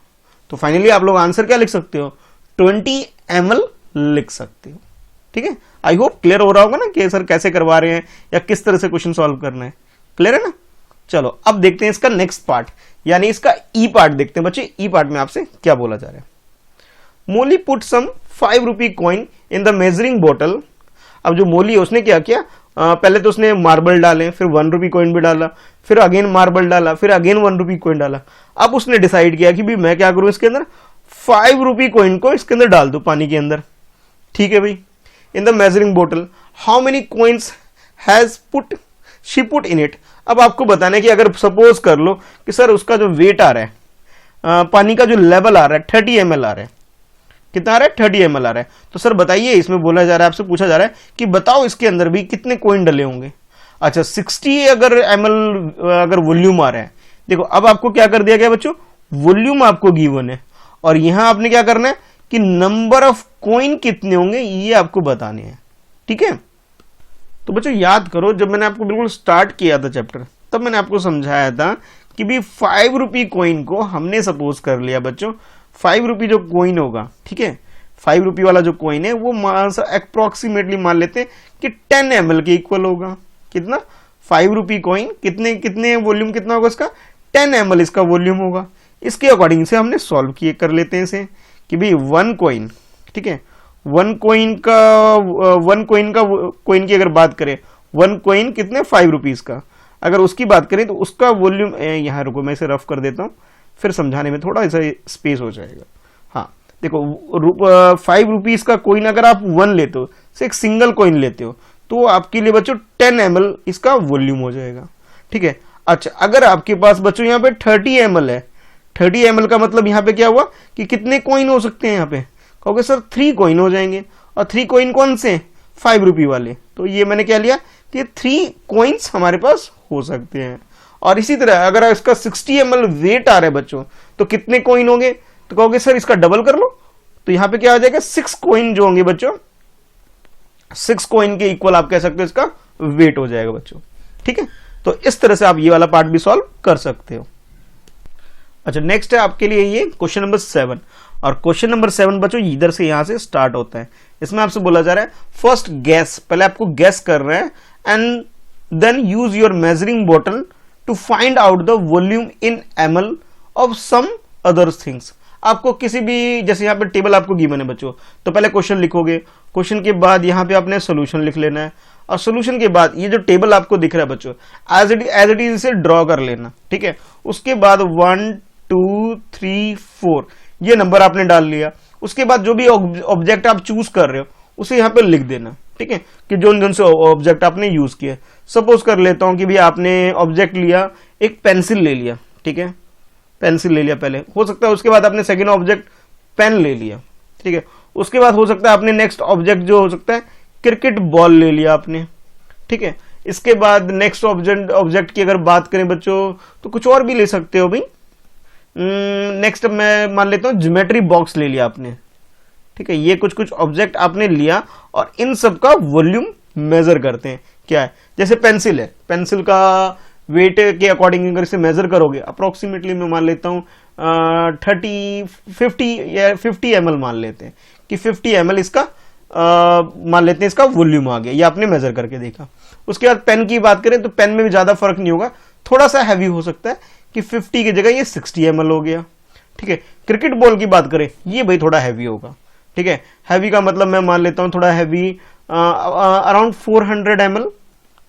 तो फाइनली आप लोग आंसर क्या लिख सकते हो, 20 ml लिख सकते हो, ठीक है। आई होप क्लियर हो रहा होगा ना कि सर कैसे करवा रहे हैं या किस तरह से क्वेश्चन सॉल्व करना है, क्लियर है ना। चलो अब देखते हैं इसका नेक्स्ट पार्ट, यानी इसका ई पार्ट देखते हैं बच्चे। ई पार्ट में आपसे क्या बोला जा रहा है, Molly put some 5 rupee coin in the measuring बोतल। अब जो मोली है उसने क्या किया, पहले तो उसने मार्बल डाले, फिर 1 रुपी कॉइन भी डाला, फिर अगेन मार्बल डाला, फिर अगेन 1 रुपी कॉइन डाला। अब उसने डिसाइड किया कि भी मैं क्या करूं, इसके अंदर 5 रुपी कॉइन को इसके अंदर डाल दूं पानी के अंदर। ठीक है भाई, इन द मेजरिंग बोतल how many coins has she put in it. अब आपको बताना है कि अगर सपोज कर लो कि सर उसका जो वेट आ रहा है, पानी का जो लेवल आ रहा है 30 ml आ रहा है, कितना आ रहा है 30 ml आ रहा है, तो सर बताइए, इसमें बोला जा रहा है, आपसे पूछा जा रहा है कि बताओ इसके अंदर भी कितने कॉइन डले होंगे। अच्छा 60 अगर ml अगर वॉल्यूम आ रहा है, देखो अब आपको क्या कर दिया गया बच्चों, वॉल्यूम आपको गिवन है और यहां आपने क्या करना है कि नंबर ऑफ कॉइन कितने होंगे ये आपको बताने हैं। ठीक है, तो बच्चों याद करो, जब मैंने आपको बिल्कुल स्टार्ट किया था चैप्टर, तब मैंने आपको समझाया था कि भी 5 रुपी कॉइन को हमने सपोज कर लिया बच्चों, 5 रुपी जो कॉइन होगा, ठीक है, 5 रुपी वाला जो कॉइन है वो अप्रोक्सीमेटली मान लेते हैं कि 10 ml के इक्वल होगा। कितना, 5 रुपी कॉइन कितने वॉल्यूम कितना होगा इसका, 10 ml इसका वॉल्यूम होगा। इसके अकॉर्डिंग से हमने सॉल्व किए कर लेते हैं इसे कि भाई 1 कॉइन, ठीक है, 1 कॉइन की अगर बात करें, 1 कॉइन कितने 5 रुपीज का, अगर उसकी बात करें तो उसका वॉल्यूम, यहाँ रुको मैं इसे रफ कर देता हूँ, फिर समझाने में थोड़ा सा स्पेस हो जाएगा। हाँ देखो 5 रुपीज का कॉइन अगर आप 1 लेते हो, एक सिंगल कॉइन लेते हो, तो आपके लिए बच्चों 10 ml इसका वॉल्यूम हो जाएगा। ठीक है, अच्छा अगर आपके पास बच्चों यहाँ पे 30 ml है, 30 ml का मतलब यहाँ पे क्या हुआ कि कितने कॉइन हो सकते हैं, यहाँ पे कहोगे सर 3 कॉइन हो जाएंगे, और 3 कॉइन कौन से, 5 रुपी वाले, तो ये मैंने क्या लिया कि 3 कॉइन्स हमारे पास हो सकते हैं। और इसी तरह अगर इसका 60 ml वेट आ रहा है बच्चों, तो कितने कॉइन होंगे, तो कहोगे सर इसका डबल कर लो, तो यहाँ पे क्या आ जाएगा 6 कॉइन जो होंगे बच्चों, 6 कॉइन के इक्वल आप कह सकते हो इसका वेट हो जाएगा बच्चों। ठीक है, तो इस तरह से आप ये वाला पार्ट भी सॉल्व कर सकते हो। अच्छा नेक्स्ट है आपके लिए ये क्वेश्चन नंबर 7, और क्वेश्चन नंबर 7 बच्चों इधर से यहां से स्टार्ट होता है। इसमें आपसे बोला जा रहा है फर्स्ट गैस, पहले आपको गैस कर रहे हैं, and then use your measuring bottle to find out the volume in ml of some other things. आपको किसी भी, जैसे यहाँ पे टेबल आपको गिवन है बच्चों, तो पहले क्वेश्चन लिखोगे, क्वेश्चन के बाद यहाँ पे आपने सोल्यूशन लिख लेना है, और सोल्यूशन के बाद ये जो टेबल आपको दिख रहा है बच्चों एज इट इज इसे ड्रॉ कर लेना। ठीक है, उसके बाद 1 2 3 4 ये नंबर आपने डाल लिया। उसके बाद जो भी ऑब्जेक्ट आप चूज कर रहे हो उसे यहाँ पे लिख देना। ठीक है, कि जोन से ऑब्जेक्ट आपने यूज किया। सपोज कर लेता हूं कि भी आपने ऑब्जेक्ट लिया, एक पेंसिल ले लिया, ठीक है, पेंसिल ले लिया पहले, हो सकता है उसके बाद आपने सेकेंड ऑब्जेक्ट पेन ले लिया। ठीक है, उसके बाद हो सकता है आपने नेक्स्ट ऑब्जेक्ट जो हो सकता है क्रिकेट बॉल ले लिया आपने। ठीक है, इसके बाद नेक्स्ट ऑब्जेक्ट की अगर बात करें बच्चों तो कुछ और भी ले सकते हो भाई। नेक्स्ट मैं मान लेता हूं ज्योमेट्री बॉक्स ले लिया आपने। ठीक है, ये कुछ ऑब्जेक्ट आपने लिया और इन सब का वॉल्यूम मेजर करते हैं। क्या है, जैसे पेंसिल है, पेंसिल का वेट के अकॉर्डिंग अगर इसे मेजर करोगे अप्रोक्सीमेटली मैं मान लेता हूं 50 ml मान लेते हैं कि 50 ml इसका मान लेते हैं इसका वॉल्यूम आ गया, ये आपने मेजर करके देखा। उसके बाद पेन की बात करें तो पेन में भी ज्यादा फर्क नहीं होगा, थोड़ा सा हैवी हो सकता है कि 50 की जगह ये 60 ml हो गया। ठीक है, क्रिकेट बॉल की बात करें ये भाई थोड़ा हैवी होगा। ठीक है, हैवी का मतलब मैं मान लेता हूं थोड़ा हैवी अराउंड 400 ml।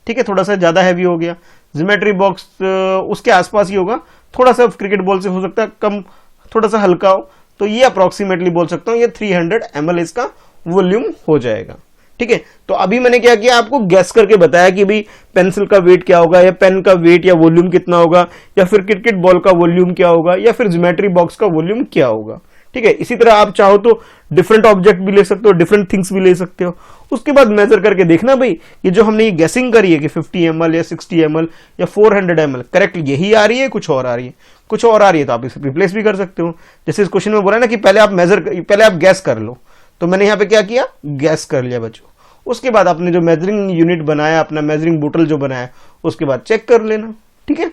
ठीक है, थोड़ा सा ज्यादा हैवी हो गया। ज्योमेट्री बॉक्स उसके आसपास ही होगा, थोड़ा सा क्रिकेट बॉल से हो सकता है कम, थोड़ा सा हल्का हो, तो ये अप्रोक्सीमेटली बोल सकता हूं ये 300 ml इसका वॉल्यूम हो जाएगा। ठीक है, तो अभी मैंने क्या किया, आपको गैस करके बताया कि भाई पेंसिल का वेट क्या होगा, या पेन का वेट या वॉल्यूम कितना होगा, या फिर क्रिकेट बॉल का वॉल्यूम क्या होगा, या फिर ज्योमेट्री बॉक्स का वॉल्यूम क्या होगा। ठीक है, इसी तरह आप चाहो तो डिफरेंट ऑब्जेक्ट भी ले सकते हो, डिफरेंट थिंग्स भी ले सकते हो। उसके बाद मेजर करके देखना भाई ये जो हमने ये गैसिंग करी है कि 50 ml या 60 ml या 400 ml करेक्ट यही आ रही है, कुछ और आ रही है, कुछ और आ रही है तो आप इसे रिप्लेस भी कर सकते हो। जैसे इस क्वेश्चन में बोला ना कि पहले आप गैस कर लो, तो मैंने यहाँ पे क्या किया, गैस कर लिया बच्चों। उसके बाद आपने जो मेजरिंग यूनिट बनाया, अपना मेजरिंग बोतल जो बनाया, उसके बाद चेक कर लेना। ठीक है,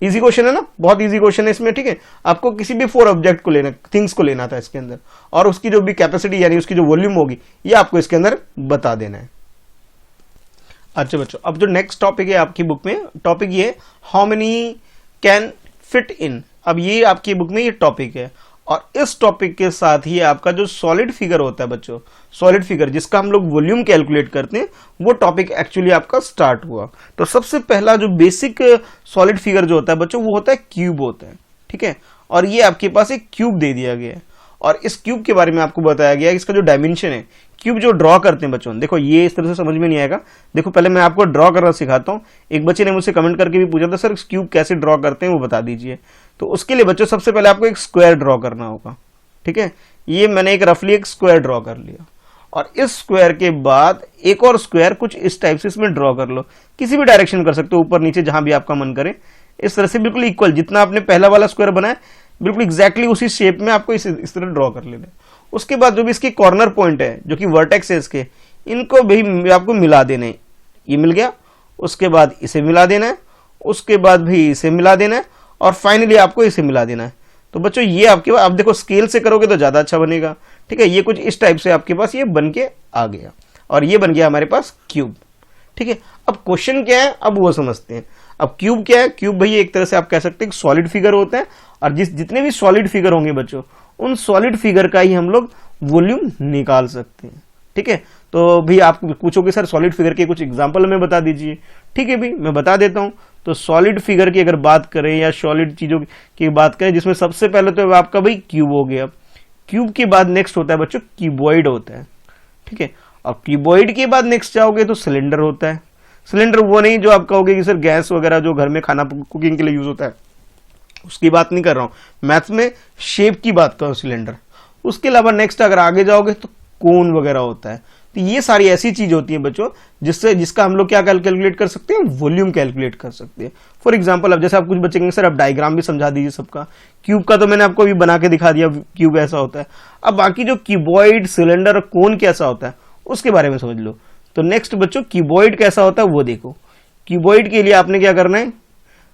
इजी क्वेश्चन है ना, बहुत इजी क्वेश्चन है इसमें। ठीक है, आपको किसी भी 4 ऑब्जेक्ट को लेना, थिंग्स को लेना था इसके अंदर, और उसकी जो भी कैपेसिटी यानी उसकी जो वॉल्यूम होगी ये आपको इसके अंदर बता देना है। अच्छा बच्चों, अब जो नेक्स्ट टॉपिक है आपकी बुक में, टॉपिक ये how many can fit in. अब ये आपकी बुक में ये टॉपिक है, और इस टॉपिक के साथ ही आपका जो सॉलिड फिगर होता है बच्चों, सॉलिड फिगर जिसका हम लोग वॉल्यूम कैलकुलेट करते हैं, वो टॉपिक एक्चुअली आपका स्टार्ट हुआ। तो सबसे पहला जो बेसिक सॉलिड फिगर जो होता है बच्चों, वो होता है क्यूब होता है, ठीक है। और ये आपके पास एक क्यूब दे दिया गया है और इस क्यूब के बारे में आपको बताया गया है इसका जो डायमेंशन है। क्यूब जो ड्रॉ करते हैं बच्चों, देखो ये इस तरह से समझ में नहीं आएगा। देखो पहले मैं आपको ड्रॉ करना सिखाता हूँ। एक बच्चे ने मुझसे कमेंट करके भी पूछा था, सर क्यूब कैसे ड्रॉ करते हैं वो बता दीजिए। तो उसके लिए बच्चों सबसे पहले आपको एक स्क्वायर ड्रॉ करना होगा, ठीक है। ये मैंने एक रफली एक स्क्वायर ड्रॉ कर लिया और इस स्क्वायर के बाद एक और स्क्वायर कुछ इस टाइप से इसमें ड्रॉ कर लो। किसी भी डायरेक्शन कर सकते हो, ऊपर नीचे जहां भी आपका मन करे। इस तरह से बिल्कुल इक्वल, जितना आपने पहला वाला स्क्वायर बनाया बिल्कुल एग्जैक्टली उसी शेप में आपको इस तरह ड्रॉ कर लेना है। उसके बाद जो भी इसके कॉर्नर पॉइंट है, जो कि वर्टेक्स है इसके, इनको भी आपको मिला देना है। ये मिल गया, उसके बाद इसे मिला देना है, उसके बाद भी इसे मिला देना है और फाइनली आपको इसे मिला देना है। तो बच्चों ये आपके पास, आप देखो स्केल से करोगे तो ज्यादा अच्छा बनेगा, ठीक है। ये कुछ इस टाइप से आपके पास ये बन के आ गया और ये बन गया हमारे पास क्यूब, ठीक है। अब क्वेश्चन क्या है, अब वो समझते हैं। अब क्यूब क्या है? क्यूब भाई एक तरह से आप कह सकते हैं सॉलिड फिगर होता है और जितने भी सॉलिड फिगर होंगे बच्चों, उन सॉलिड फिगर का ही हम लोग वॉल्यूम निकाल सकते हैं, ठीक है। तो भाई आप पूछोगे सर सॉलिड फिगर के कुछ एग्जांपल हमें बता दीजिए, ठीक है भाई मैं बता देता हूं। तो सॉलिड फिगर की अगर बात करें या सॉलिड चीजों की बात करें, जिसमें सबसे पहले तो आपका भाई क्यूब हो गया। क्यूब के बाद नेक्स्ट होता है बच्चों क्यूबॉइड होता है, ठीक है। अब क्यूबॉइड के बाद नेक्स्ट जाओगे तो सिलेंडर होता है। सिलेंडर वो नहीं जो आप कहोगे कि सर गैस वगैरह जो घर में खाना कुकिंग के लिए यूज होता है, उसकी बात नहीं कर रहा हूं। मैथ्स में शेप की बात कर रहा हूं, सिलेंडर। उसके अलावा नेक्स्ट अगर आगे जाओगे तो कोन वगैरह होता है। तो ये सारी ऐसी चीज होती है बच्चों जिसका हम लोग क्या कैलकुलेट कर सकते हैं, वॉल्यूम कैलकुलेट कर सकते हैं। फॉर एग्जांपल अब जैसे आप कुछ बच्चे कहेंगे सर आप डायग्राम भी समझा दीजिए सबका। क्यूब का तो मैंने आपको अभी बना के दिखा दिया, क्यूब ऐसा होता है। अब बाकी जो क्यूबॉइड, सिलेंडर और कोन कैसा होता है उसके बारे में समझ लो। तो नेक्स्ट बच्चों क्यूबॉइड कैसा होता है वो देखो। क्यूबॉइड के लिए आपने क्या करना है,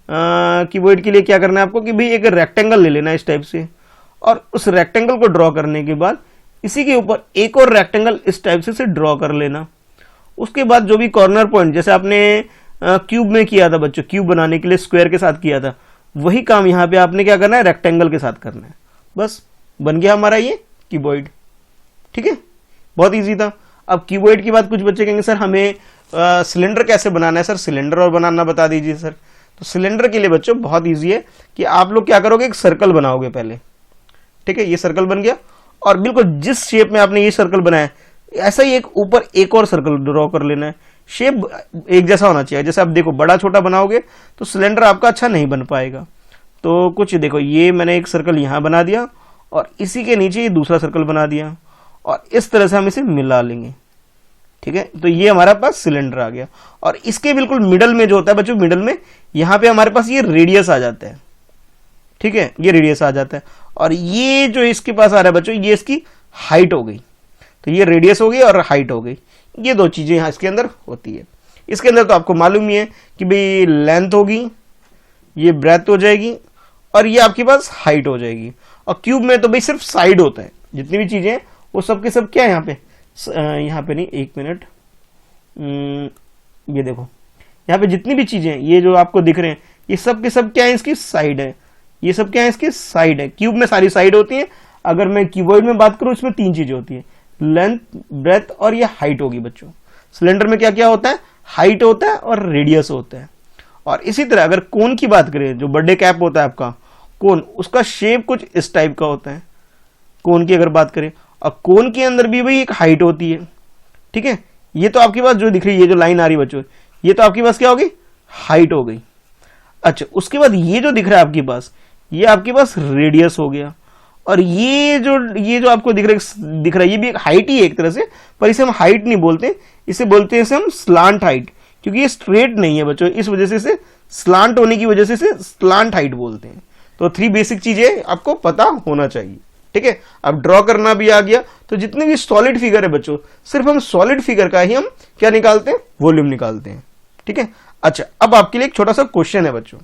क्यूबॉइड के लिए क्या करना है आपको कि भाई एक रेक्टेंगल ले लेना है इस टाइप से और उस रेक्टेंगल को ड्रॉ करने के बाद इसी के ऊपर एक और रेक्टेंगल इस टाइप से ड्रॉ कर लेना। उसके बाद जो भी कॉर्नर पॉइंट जैसे आपने क्यूब में किया था बच्चों, क्यूब बनाने के लिए स्क्वायर के साथ किया था, वही काम यहाँ पे आपने क्या करना है, रेक्टेंगल के साथ करना है। बस बन गया हमारा ये क्यूबॉइड, ठीक है। बहुत ईजी था। अब क्यूबॉइड की बात कुछ बच्चे कहेंगे सर हमें सिलेंडर कैसे बनाना है, सर सिलेंडर और बनाना बता दीजिए सर। तो सिलेंडर के लिए बच्चों बहुत ईजी है कि आप लोग क्या करोगे, एक सर्कल बनाओगे पहले, ठीक है। ये सर्कल बन गया और बिल्कुल जिस शेप में आपने ये सर्कल बनाया ऐसा ही एक ऊपर एक और सर्कल ड्रॉ कर लेना है। शेप एक जैसा होना चाहिए। जैसे आप देखो बड़ा छोटा बनाओगे तो सिलेंडर आपका अच्छा नहीं बन पाएगा। तो कुछ देखो ये मैंने एक सर्कल यहां बना दिया और इसी के नीचे ये दूसरा सर्कल बना दिया और इस तरह से हम इसे मिला लेंगे, ठीक है। तो ये हमारा पास सिलेंडर आ गया और इसके बिल्कुल मिडल में जो होता है बच्चों, मिडल में यहां पे हमारे पास ये रेडियस आ जाता है, ठीक है। ये रेडियस आ जाता है और ये जो इसके पास आ रहा है बच्चों, ये इसकी हाइट हो गई। तो ये रेडियस हो गई और हाइट हो गई। ये दो चीजें यहां इसके अंदर होती है। इसके अंदर तो आपको मालूम ही है कि भाई लेंथ होगी, ये ब्रेथ हो जाएगी और ये आपके पास हाइट हो जाएगी। और क्यूब में तो भाई सिर्फ साइड होता है। जितनी भी चीजें वो सब के सब क्या है यहाँ पे नहीं, एक मिनट, ये देखो यहाँ पे जितनी भी चीजें ये जो आपको दिख रहे हैं ये सब के सब क्या है, इसकी साइड है। ये सब क्या है, इसकी साइड है। क्यूब में सारी साइड होती है। अगर मैं क्यूबॉइड में बात करूं इसमें तीन चीजें होती है, लेंथ, ब्रेथ और ये हाइट होगी बच्चों। सिलेंडर में क्या क्या होता है, हाइट होता है और रेडियस होता है। और इसी तरह अगर कोन की बात करें, जो बर्थडे कैप होता है आपका कोन, उसका शेप कुछ इस टाइप का होता है कोन की अगर बात करें। और कोन के अंदर भी भाई एक हाइट होती है, ठीक है। ये तो आपके पास जो दिख रही है, ये जो लाइन आ रही है बच्चों, ये तो आपके पास क्या होगी, हाइट हो गई। अच्छा उसके बाद ये जो दिख रहा है आपके पास, ये आपके पास रेडियस हो गया। और ये जो आपको दिख रहा है ये भी एक हाइट ही है एक तरह से, पर इसे हम हाइट नहीं बोलते, इसे बोलते हैं इसे हम स्लांट हाइट, क्योंकि ये स्ट्रेट नहीं है बच्चों, इस वजह से इसे स्लांट होने की वजह से इसे स्लांट हाइट बोलते हैं। तो 3 बेसिक चीजें आपको पता होना चाहिए, ठीक है। अब ड्रॉ करना भी आ गया। तो जितने भी सॉलिड फिगर है बच्चों, सिर्फ हम सॉलिड फिगर का ही हम क्या निकालते हैं, वॉल्यूम निकालते हैं, ठीक है। अच्छा अब आपके लिए एक छोटा सा क्वेश्चन है बच्चों।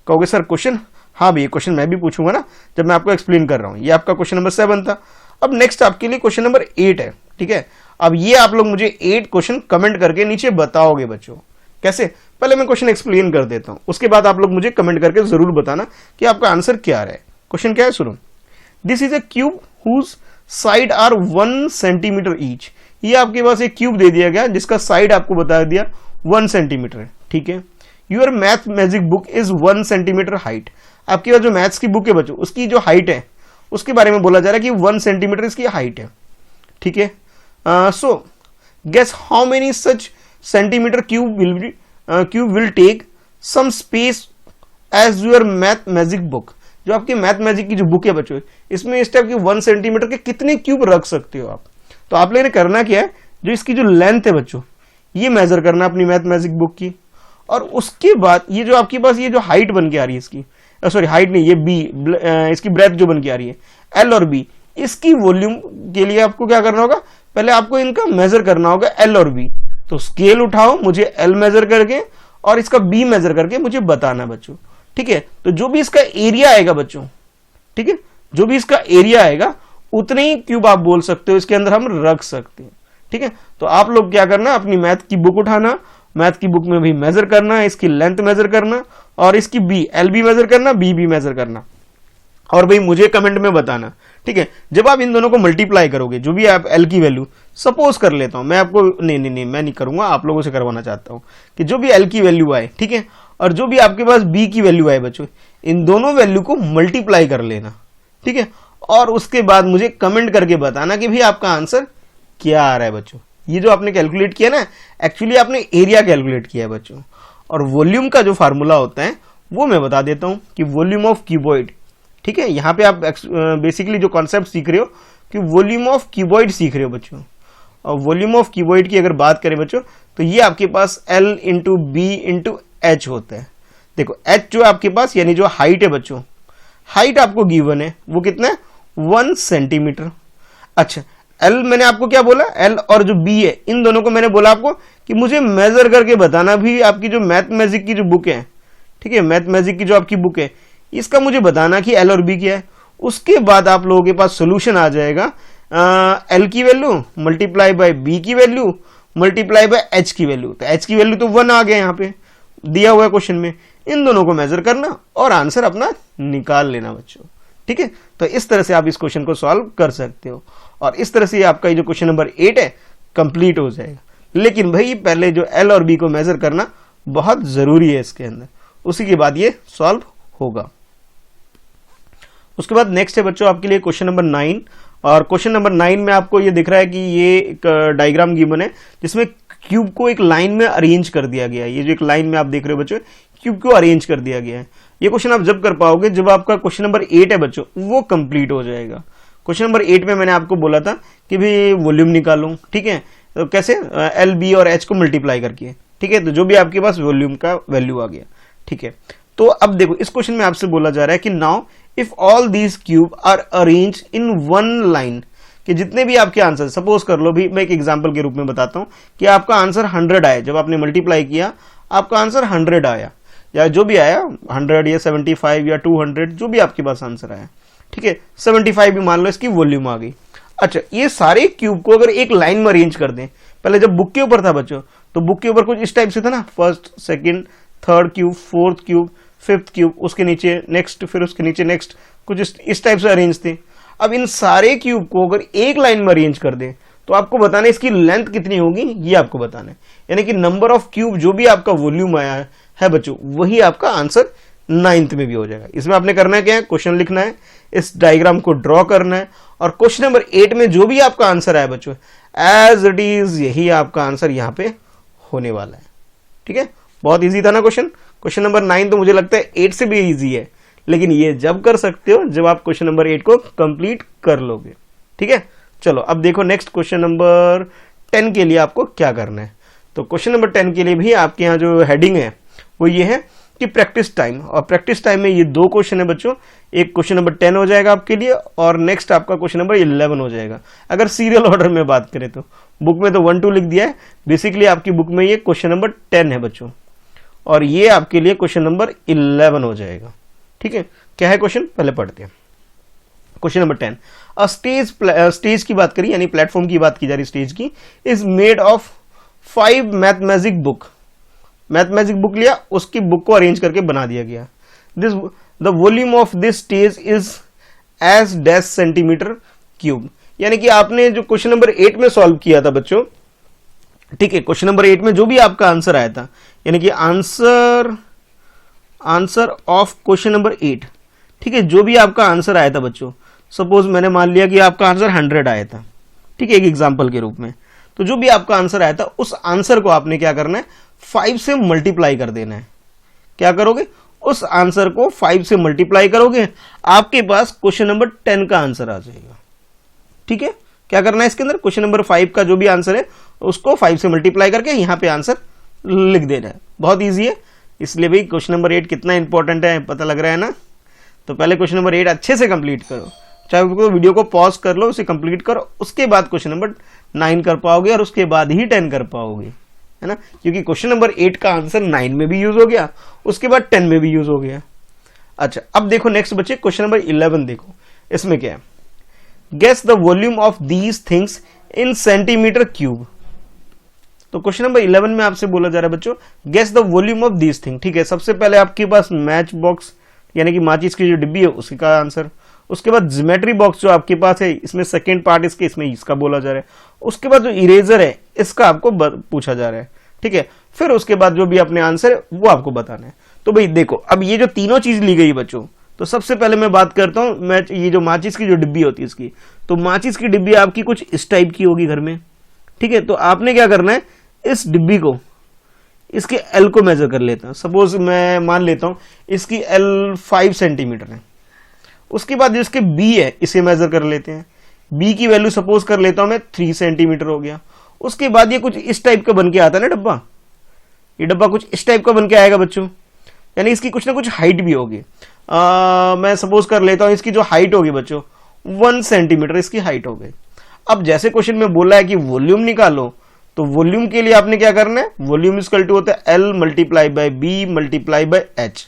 कहोगे सर क्वेश्चन, हाँ भैया क्वेश्चन मैं भी पूछूंगा ना जब मैं आपको एक्सप्लेन कर रहा हूं। ये आपका क्वेश्चन नंबर 7 था। अब नेक्स्ट आपके लिए क्वेश्चन नंबर 8 है, ठीक है। अब ये आप लोग मुझे 8 क्वेश्चन कमेंट करके नीचे बताओगे बच्चों। कैसे, पहले मैं क्वेश्चन एक्सप्लेन कर देता हूं, उसके बाद आप लोग मुझे कमेंट करके जरूर बताना कि आपका आंसर क्या है। क्वेश्चन क्या है, सुनो। This is a cube whose side are 1 centimetre each. ये आपके पास एक क्यूब दे दिया गया जिसका साइड आपको बता दिया 1 सेंटीमीटर है, ठीक है। Your math magic book is 1 centimetre height. आपके पास जो मैथ्स की बुक है बच्चों, उसकी जो हाइट है उसके बारे में बोला जा रहा है कि 1 सेंटीमीटर इसकी हाइट है, ठीक है। So guess how many such centimetre cube will take some space as your math magic book. जो आपकी मैथ मैजिक की जो बुक है बच्चों, इसमें इस टाइप की 1 सेंटीमीटर के कितने क्यूब रख सकते हो आप। तो आप लोगों ने करना क्या है, जो इसकी जो लेंथ है बच्चों, ये मेजर करना अपनी मैथ मैजिक बुक की, और उसके बाद ये जो आपके पास ये जो हाइट बन के आ रही है इसकी, सॉरी हाइट नहीं, ये बी, इसकी ब्रेथ जो बन के आ रही है एल और बी, इसकी वॉल्यूम के लिए आपको क्या करना होगा, पहले आपको इनका मेजर करना होगा एल और बी। तो स्केल उठाओ, मुझे एल मेजर करके और इसका बी मेजर करके मुझे बताना बच्चों, ठीक है। तो जो भी इसका एरिया आएगा बच्चों, ठीक है, जो भी इसका एरिया आएगा उतने ही क्यूब आप बोल सकते हो इसके अंदर हम रख सकते हैं, ठीक है। तो आप लोग क्या करना, अपनी मैथ की बुक उठाना, मैथ की बुक में भी मेजर करना, इसकी लेंथ मेजर करना और इसकी बी, एल बी मेजर करना, बी बी मेजर करना, और भाई मुझे कमेंट में बताना, ठीक है। जब आप इन दोनों को मल्टीप्लाई करोगे, जो भी आप एल की वैल्यू, सपोज कर लेता हूं मैं आपको, नहीं मैं नहीं करूंगा, आप लोगों से करवाना चाहता हूं कि जो भी एल की वैल्यू आए, ठीक है, और जो भी आपके पास बी की वैल्यू आए बच्चों, इन दोनों वैल्यू को मल्टीप्लाई कर लेना, ठीक है। और उसके बाद मुझे कमेंट करके बताना कि भाई आपका आंसर क्या आ रहा है बच्चों। ये जो आपने कैलकुलेट किया ना, एक्चुअली आपने एरिया कैलकुलेट किया है बच्चों। और वॉल्यूम का जो फार्मूला होता है वो मैं बता देता हूं कि वॉल्यूम ऑफ क्यूबॉइड, ठीक है। यहां पे आप बेसिकली जो कॉन्सेप्ट सीख रहे हो कि वॉल्यूम ऑफ क्यूबॉइड सीख रहे हो बच्चों। और वॉल्यूम ऑफ क्यूबॉइड की अगर बात करें बच्चों, तो ये आपके पास L into B into H होता है। देखो h जो आपके पास, यानी जो हाइट है बच्चों, हाइट आपको गिवन है वो कितना है, 1 सेंटीमीटर। अच्छा, L मैंने आपको क्या बोला, L और जो B है, इन दोनों को मैंने बोला आपको कि मुझे मेजर करके बताना भी आपकी जो मैथ मैजिक की जो बुक है, ठीक है, मैथ मैजिक की जो आपकी बुक है, इसका मुझे बताना कि L और B क्या है। उसके बाद आप लोगों के पास सोल्यूशन आ जाएगा, L की वैल्यू मल्टीप्लाई बाय B की वैल्यू मल्टीप्लाई बाय H की वैल्यू। तो H की वैल्यू तो 1 आ गया, यहाँ पे दिया हुआ है क्वेश्चन में। इन दोनों को मेजर करना और आंसर अपना निकाल लेना बच्चों, ठीक है। तो इस तरह से आप इस क्वेश्चन को सॉल्व कर सकते हो, और इस तरह से आपका ये जो क्वेश्चन नंबर 8 है कंप्लीट हो जाएगा। लेकिन भाई पहले जो एल और बी को मेजर करना बहुत जरूरी है इसके अंदर, उसी के बाद ये सॉल्व होगा। उसके बाद नेक्स्ट है बच्चों आपके लिए क्वेश्चन नंबर 9, और क्वेश्चन नंबर 9 में आपको ये दिख रहा है कि ये एक डायग्राम गिवन है जिसमें क्यूब को एक लाइन में अरेंज कर दिया गया है। ये जो एक लाइन में आप देख रहे हो बच्चों, क्यूब को अरेंज कर दिया गया है। ये क्वेश्चन आप जब कर पाओगे जब आपका क्वेश्चन नंबर 8 है बच्चों, वो कंप्लीट हो जाएगा। क्वेश्चन नंबर 8 में मैंने आपको बोला था कि भाई वॉल्यूम निकालो, ठीक है, तो कैसे, एल बी और एच को मल्टीप्लाई करके, ठीक है। तो जो भी आपके पास वॉल्यूम का वैल्यू आ गया, ठीक है। तो अब देखो इस क्वेश्चन में आपसे बोला जा रहा है कि now if all these cube are arrange in 1 line, कि जितने भी आपके आंसर, सपोज कर लो भी, मैं एक एग्जांपल के रूप में बताता हूं कि आपका आंसर 100 आया, जब आपने मल्टीप्लाई किया आपका आंसर 100 आया, या जो भी आया 100 या 75 या 200, जो भी आपके पास आंसर आया, ठीक है, 75 भी मान लो इसकी वॉल्यूम आ गई। अच्छा, ये सारे क्यूब को अगर एक लाइन में अरेंज कर दें, पहले जब बुक के ऊपर था बच्चों, तो बुक के ऊपर कुछ इस टाइप से था ना, first second third cube, fourth cube, fifth cube, उसके नीचे नेक्स्ट, फिर उसके नीचे नेक्स्ट, कुछ इस टाइप से अरेंज थे। अब इन सारे क्यूब को अगर एक लाइन में अरेंज कर दें तो आपको बताना है इसकी लेंथ कितनी होगी, ये आपको बताना है। यानी कि नंबर ऑफ क्यूब जो भी आपका वॉल्यूम आया है बच्चों, वही आपका आंसर 9th में भी हो जाएगा। इसमें आपने करना क्या है, क्वेश्चन लिखना है, इस डायग्राम को ड्रॉ करना है, और क्वेश्चन नंबर 8 में जो भी आपका आंसर आया बच्चों, एज इट इज यही आपका आंसर यहां पे होने वाला है, ठीक है। बहुत इजी था ना क्वेश्चन। क्वेश्चन नंबर 9 तो मुझे लगता है 8 से भी इजी है, लेकिन ये जब कर सकते हो जब आप क्वेश्चन नंबर 8 को कंप्लीट कर लोगे, ठीक है। चलो अब देखो नेक्स्ट क्वेश्चन नंबर 10 के लिए आपको क्या करना है। तो क्वेश्चन नंबर 10 के लिए भी आपके यहाँ जो हेडिंग है वो ये है कि प्रैक्टिस टाइम, और प्रैक्टिस टाइम में ये 2 क्वेश्चन है बच्चों। एक क्वेश्चन नंबर 10 हो जाएगा आपके लिए, और नेक्स्ट आपका क्वेश्चन नंबर 11 हो जाएगा। अगर सीरियल ऑर्डर में बात करें तो बुक में तो 1 2 लिख दिया है, बेसिकली आपकी बुक में ये क्वेश्चन नंबर 10 है बच्चों, और ये आपके लिए क्वेश्चन नंबर 11 हो जाएगा, ठीक है। क्या है क्वेश्चन, पहले पढ़ते हैं। क्वेश्चन नंबर 10, स्टेज की बात करी, यानी प्लेटफॉर्म की बात की जा रही स्टेज की, is made of 5 math magic book. Math magic book लिया, उसकी बुक को अरेंज करके बना दिया गया। This the volume of this stage is S dash centimetre cube. यानी कि आपने जो क्वेश्चन नंबर 8 में सॉल्व किया था बच्चों, ठीक है, क्वेश्चन नंबर 8 में जो भी आपका आंसर आया था, यानी कि आंसर ऑफ क्वेश्चन नंबर 8, ठीक है, जो भी आपका आंसर आया था बच्चों, सपोज मैंने मान लिया कि आपका आंसर 100 आया था, ठीक है, एक एग्जांपल के रूप में, तो जो भी आपका आंसर आया था उस आंसर को आपने क्या करना है, 5 से मल्टीप्लाई कर देना है। क्या करोगे, उस आंसर को 5 से मल्टीप्लाई करोगे, आपके पास क्वेश्चन नंबर 10 का आंसर आ जाएगा। ठीक है, क्या करना है इसके अंदर, क्वेश्चन नंबर 5 का जो भी आंसर है उसको 5 से मल्टीप्लाई करके यहां पे आंसर लिख देना है। बहुत ईजी है, इसलिए भाई क्वेश्चन नंबर 8 कितना इंपॉर्टेंट है पता लग रहा है ना। तो पहले क्वेश्चन नंबर 8 अच्छे से कंप्लीट करो, चाहे वीडियो को पॉज कर लो, उसे कंप्लीट करो, उसके बाद क्वेश्चन नंबर 9 कर पाओगे और उसके बाद ही 10 कर पाओगे, है ना, क्योंकि क्वेश्चन नंबर 8 का आंसर 9 में भी यूज हो गया, उसके बाद 10 में भी यूज हो गया। अच्छा, अब देखो नेक्स्ट बच्चे क्वेश्चन नंबर 11 देखो, इसमें क्या है, guess the volume of these things in centimetre cube. तो क्वेश्चन नंबर 11 में आपसे बोला जा रहा है बच्चों, guess the volume of these thing. ठीक है, सबसे पहले आपके पास मैच बॉक्स यानी कि माचिस की जो डिब्बी है उसका आंसर, उसके बाद ज्योमेट्री बॉक्स जो आपके पास है, इसमें सेकंड पार्ट इसमें इसका बोला जा रहा है, उसके बाद जो इरेजर है इसका आपको पूछा जा रहा है। ठीक है, फिर उसके बाद जो भी अपने आंसर है वो आपको बताना है। तो भाई देखो, अब ये जो तीनों चीज ली गई बच्चों, तो सबसे पहले मैं बात करता हूं ये जो माचिस की जो डिब्बी होती है इसकी, तो माचिस की डिब्बी आपकी कुछ इस टाइप की होगी घर में। ठीक है, तो आपने क्या करना है, इस डिब्बी को, इसके एल को मेजर कर लेता हूं। सपोज मैं मान लेता हूं इसकी एल 5 सेंटीमीटर है, उसके बाद जो इसके बी है इसे मेजर कर लेते हैं, बी की वैल्यू सपोज कर लेता हूं मैं 3 सेंटीमीटर हो गया। उसके बाद ये कुछ इस टाइप का बन के आता है ना डब्बा, ये डब्बा कुछ इस टाइप का बन के आएगा बच्चों, यानी इसकी कुछ ना कुछ हाइट भी होगी। मैं सपोज कर लेता हूं इसकी जो हाइट होगी बच्चों 1 सेंटीमीटर इसकी हाइट हो गई। अब जैसे क्वेश्चन में बोला है कि वॉल्यूम निकालो, तो वॉल्यूम के लिए आपने क्या करना है, वॉल्यूम इक्वल टू होता है L multiply by B multiply by H.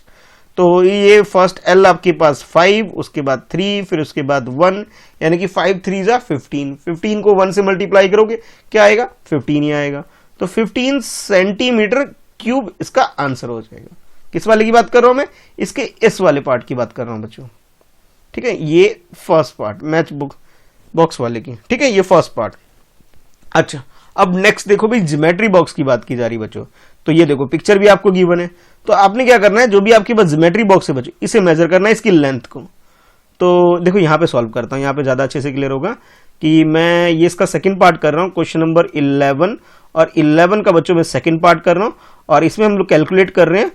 तो ये फर्स्ट एल आपके पास 5, उसके बाद 3, फिर उसके बाद 1, यानी कि 5 3 जा 15, 15 को 1 से मल्टीप्लाई करोगे क्या आएगा, 15 ही आएगा। तो 15 सेंटीमीटर क्यूब इसका आंसर हो जाएगा। किस वाले की बात कर रहा हूं मैं, इसके इस वाले पार्ट की बात कर रहा हूं बच्चों। ठीक है, ये फर्स्ट पार्ट मैच बॉक्स वाले की, ठीक है, ये फर्स्ट पार्ट। अच्छा, अब नेक्स्ट देखो भाई, ज्योमेट्री बॉक्स की बात की जा रही बच्चों, तो ये देखो पिक्चर भी आपको गिवन है, तो आपने क्या करना है, जो भी आपके पास ज्योमेट्री बॉक्स है बच्चों इसे मेजर करना है, इसकी लेंथ को। तो देखो यहां पे सॉल्व करता हूं, यहां पे ज्यादा अच्छे से क्लियर होगा कि मैं ये इसका सेकंड पार्ट कर रहा हूं, क्वेश्चन नंबर 11, और 11 का बच्चों मैं सेकंड पार्ट कर रहा हूं, और इसमें हम लोग कैलकुलेट कर रहे हैं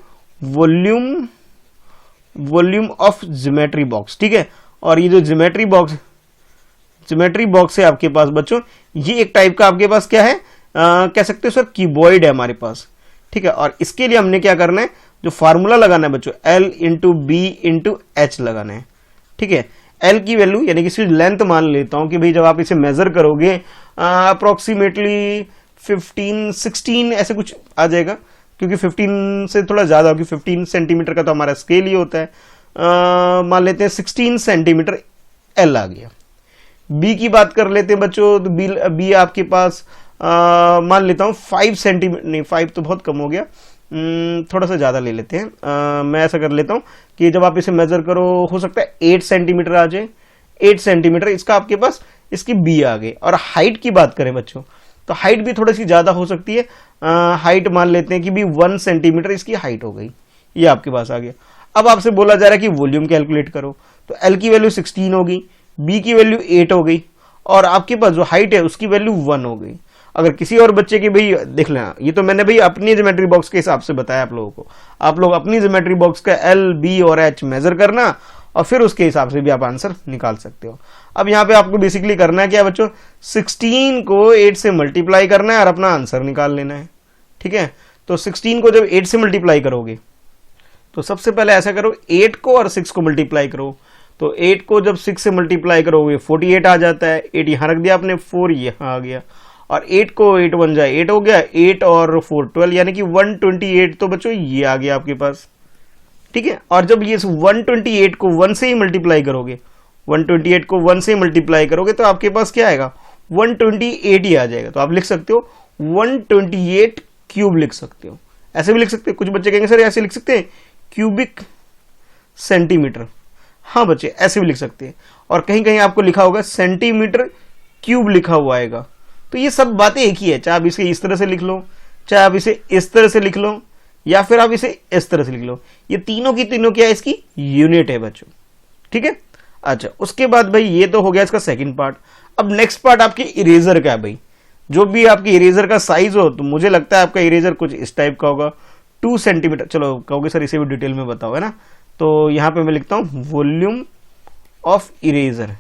वॉल्यूम ऑफ ज्योमेट्री बॉक्स। ठीक है, और ये जो ज्योमेट्री बॉक्स है आपके पास बच्चों, ये एक टाइप का आपके पास क्या है, कह सकते हो सर कीबोर्ड है हमारे पास। ठीक है, और इसके लिए हमने क्या करना है, जो फार्मूला लगाना है बच्चों, L into B into H लगाना है। ठीक है, L की वैल्यू यानी कि इसकी लेंथ मान लेता हूं कि भाई जब आप इसे मेजर करोगे अप्रोक्सीमेटली 15-16 ऐसे कुछ आ जाएगा, क्योंकि 15 से थोड़ा ज्यादा होगी, 15 सेंटीमीटर का तो हमारा स्केल ही होता है। मान लेते हैं 16 सेंटीमीटर L आ गया। बी की बात कर लेते हैं बच्चों, तो बी आपके पास मान लेता हूं 5 सेंटीमीटर, नहीं 5 तो बहुत कम हो गया, थोड़ा सा ज्यादा ले लेते हैं। मैं ऐसा कर लेता हूं कि जब आप इसे मेजर करो हो सकता है 8 सेंटीमीटर आ जाए, 8 सेंटीमीटर इसका आपके पास इसकी बी आ गई। और हाइट की बात करें बच्चों, तो हाइट भी थोड़ी सी ज्यादा हो सकती है, हाइट मान लेते हैं कि भी 1 सेंटीमीटर इसकी हाइट हो गई, ये आपके पास आ गया। अब आपसे बोला जा रहा है कि वॉल्यूम कैलकुलेट करो, तो एल की वैल्यू 16 हो गई, बी की वैल्यू 8 हो गई, और आपके पास जो हाइट है उसकी वैल्यू 1 हो गई। अगर किसी और बच्चे की भाई देख लेना, ये तो मैंने भाई अपनी ज्योमेट्री बॉक्स के हिसाब से बताया आप लोगों को, आप लोग अपनी ज्योमेट्री बॉक्स का एल बी और एच मेजर करना, और फिर उसके हिसाब से भी आप आंसर निकाल सकते हो। अब यहाँ पे आपको बेसिकली करना है क्या बच्चों, 16 को 8 से मल्टीप्लाई करना है और अपना आंसर निकाल लेना है। ठीक है, तो 16 को जब 8 से मल्टीप्लाई करोगे, तो सबसे पहले ऐसा करो 8 को और 6 को मल्टीप्लाई करो, तो 8 को जब 6 से मल्टीप्लाई करोगे 48 आ जाता है, 8 यहां रख दिया आपने, 4 यहां आ गया, और 8 को 8 1 जाए 8 हो गया, 8 और 4 12, यानी कि 128 तो बच्चों ये आ गया आपके पास। ठीक है, और जब ये 128 को 1 से ही मल्टीप्लाई करोगे, 128 को 1 से मल्टीप्लाई करोगे तो आपके पास क्या आएगा, 128 ही आ जाएगा। तो आप लिख सकते हो 128 क्यूब लिख सकते हो, ऐसे भी लिख सकते हो। कुछ बच्चे कहेंगे सर ऐसे लिख सकते हैं क्यूबिक सेंटीमीटर, हाँ बच्चे ऐसे भी लिख सकते हैं। और कहीं कहीं आपको लिखा होगा सेंटीमीटर क्यूब लिखा हुआ आएगा। तो ये सब बातें एक ही है, चाहे आप इसे इस तरह से लिख लो, चाहे आप इसे इस तरह से लिख लो, या फिर आप इसे इस तरह से लिख लो। ये तीनों की तीनों क्या है, इसकी यूनिट है बच्चों, ठीक है। अच्छा, उसके बाद भाई ये तो हो गया इसका सेकंड पार्ट। अब नेक्स्ट पार्ट आपके इरेजर का है भाई। जो भी आपके इरेजर का साइज हो, तो मुझे लगता है आपका इरेजर कुछ इस टाइप का होगा, 2 सेंटीमीटर। चलो कहोगे सर इसे भी डिटेल में बताओ, है ना। तो यहां पे मैं लिखता हूं वॉल्यूम ऑफ इरेजर।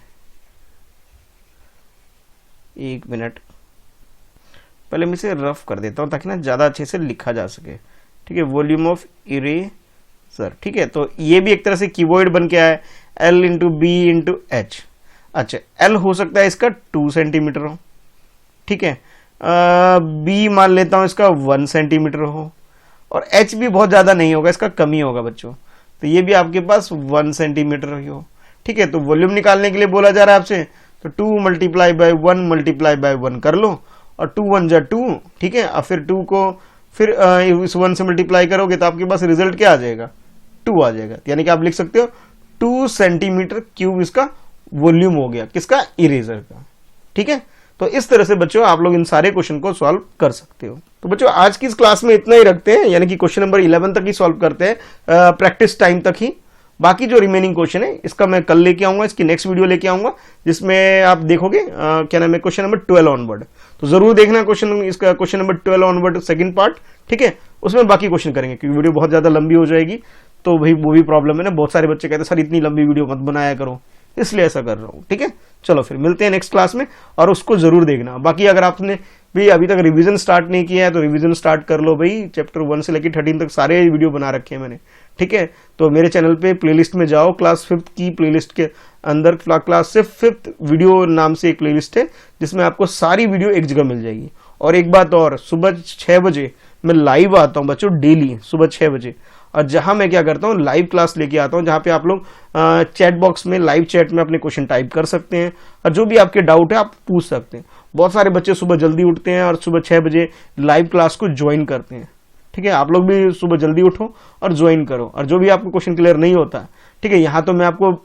एक मिनट, पहले मैं इसे रफ कर देता हूं ताकि ना ज्यादा अच्छे से लिखा जा सके, ठीक है। वॉल्यूम ऑफ इरेजर, ठीक है। तो ये भी एक तरह से कीवर्ड बन के आया है, L into B into H. अच्छा, L हो सकता है इसका 2 सेंटीमीटर हो, ठीक है। बी मान लेता हूं इसका 1 सेंटीमीटर हो, और H भी बहुत ज्यादा नहीं होगा, इसका कम ही होगा बच्चों। तो ये भी आपके पास 1 सेंटीमीटर ही हो, ठीक है। तो वॉल्यूम निकालने के लिए बोला जा रहा है आपसे, तो 2 मल्टीप्लाई बाय 1 मल्टीप्लाई बाय 1 कर लो, और 2 1 जा 2, ठीक है। और फिर 2 को फिर इस 1 से मल्टीप्लाई करोगे तो आपके पास रिजल्ट क्या आ जाएगा, 2 आ जाएगा। यानी कि आप लिख सकते हो 2 सेंटीमीटर क्यूब इसका वॉल्यूम हो गया, किसका, इरेजर का, ठीक है। तो इस तरह से बच्चों आप लोग इन सारे क्वेश्चन को सॉल्व कर सकते हो। तो बच्चों आज की इस क्लास में इतना ही रखते हैं, यानी कि क्वेश्चन नंबर 11 तक ही सॉल्व करते हैं, प्रैक्टिस टाइम तक ही। बाकी जो रिमेनिंग क्वेश्चन है इसका मैं कल लेके आऊंगा, इसकी नेक्स्ट वीडियो लेके आऊंगा, जिसमें आप देखोगे क्या नाम है, क्वेश्चन नंबर 12 ऑनवर्ड। तो जरूर देखना इसका question number 12 onward second part, ठीक है। उसमें बाकी क्वेश्चन करेंगे, क्योंकि वीडियो बहुत ज्यादा लंबी हो जाएगी। तो भाई वो भी प्रॉब्लम है ना, बहुत सारे बच्चे कहते हैं सर इतनी लंबी वीडियो मत बनाया करो, इसलिए ऐसा कर रहा हूँ, ठीक है। चलो फिर मिलते हैं नेक्स्ट क्लास में, और उसको जरूर देखना। बाकी अगर आपने भी अभी तक रिवीजन स्टार्ट नहीं किया है तो रिवीजन स्टार्ट कर लो भाई। चैप्टर 1 से लेकर 13 तक सारे वीडियो बना रखे हैं मैंने, ठीक है। तो मेरे चैनल पे प्लेलिस्ट में जाओ, क्लास 5th की प्लेलिस्ट के अंदर क्लास से 5th वीडियो नाम से एक प्लेलिस्ट है, जिसमें आपको सारी वीडियो एक जगह मिल जाएगी। और एक बात और, सुबह 6 बजे मैं लाइव आता हूँ बच्चों, डेली सुबह 6 बजे। और जहां मैं क्या करता हूं, लाइव क्लास लेके आता हूं, जहां पे आप लोग चैट बॉक्स में लाइव चैट में अपने क्वेश्चन टाइप कर सकते हैं, और जो भी आपके डाउट है आप पूछ सकते हैं। बहुत सारे बच्चे सुबह जल्दी उठते हैं और सुबह 6 बजे लाइव क्लास को ज्वाइन करते हैं, ठीक है। आप लोग भी सुबह जल्दी उठो और ज्वाइन करो, और जो भी आपको क्वेश्चन क्लियर नहीं होता, ठीक है, यहाँ तो मैं आपको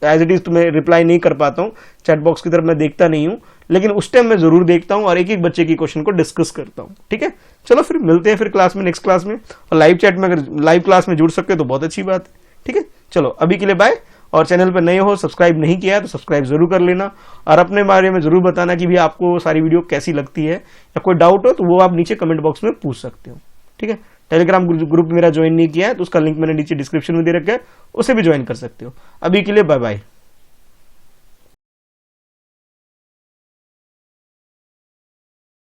एज इट इज तुम्हें रिप्लाई नहीं कर पाता हूँ, चैट बॉक्स की तरफ मैं देखता नहीं हूँ, लेकिन उस टाइम मैं जरूर देखता हूँ और एक एक बच्चे की क्वेश्चन को डिस्कस करता हूँ, ठीक है। चलो फिर मिलते हैं फिर क्लास में, नेक्स्ट क्लास में। और लाइव चैट में अगर लाइव क्लास में जुड़ सकते हो तो बहुत अच्छी बात है, ठीक है। चलो अभी के लिए बाय। और चैनल पर नए हो, सब्सक्राइब नहीं किया है तो सब्सक्राइब जरूर कर लेना, और अपने बारे में जरूर बताना कि भी आपको सारी वीडियो कैसी लगती है, या कोई डाउट हो तो वो आप नीचे कमेंट बॉक्स में पूछ सकते हो, ठीक है। टेलीग्राम ग्रुप मेरा ज्वाइन नहीं किया है तो उसका लिंक मैंने नीचे डिस्क्रिप्शन में दे रखा है, उसे भी ज्वाइन कर सकते हो। अभी के लिए बाय बाय।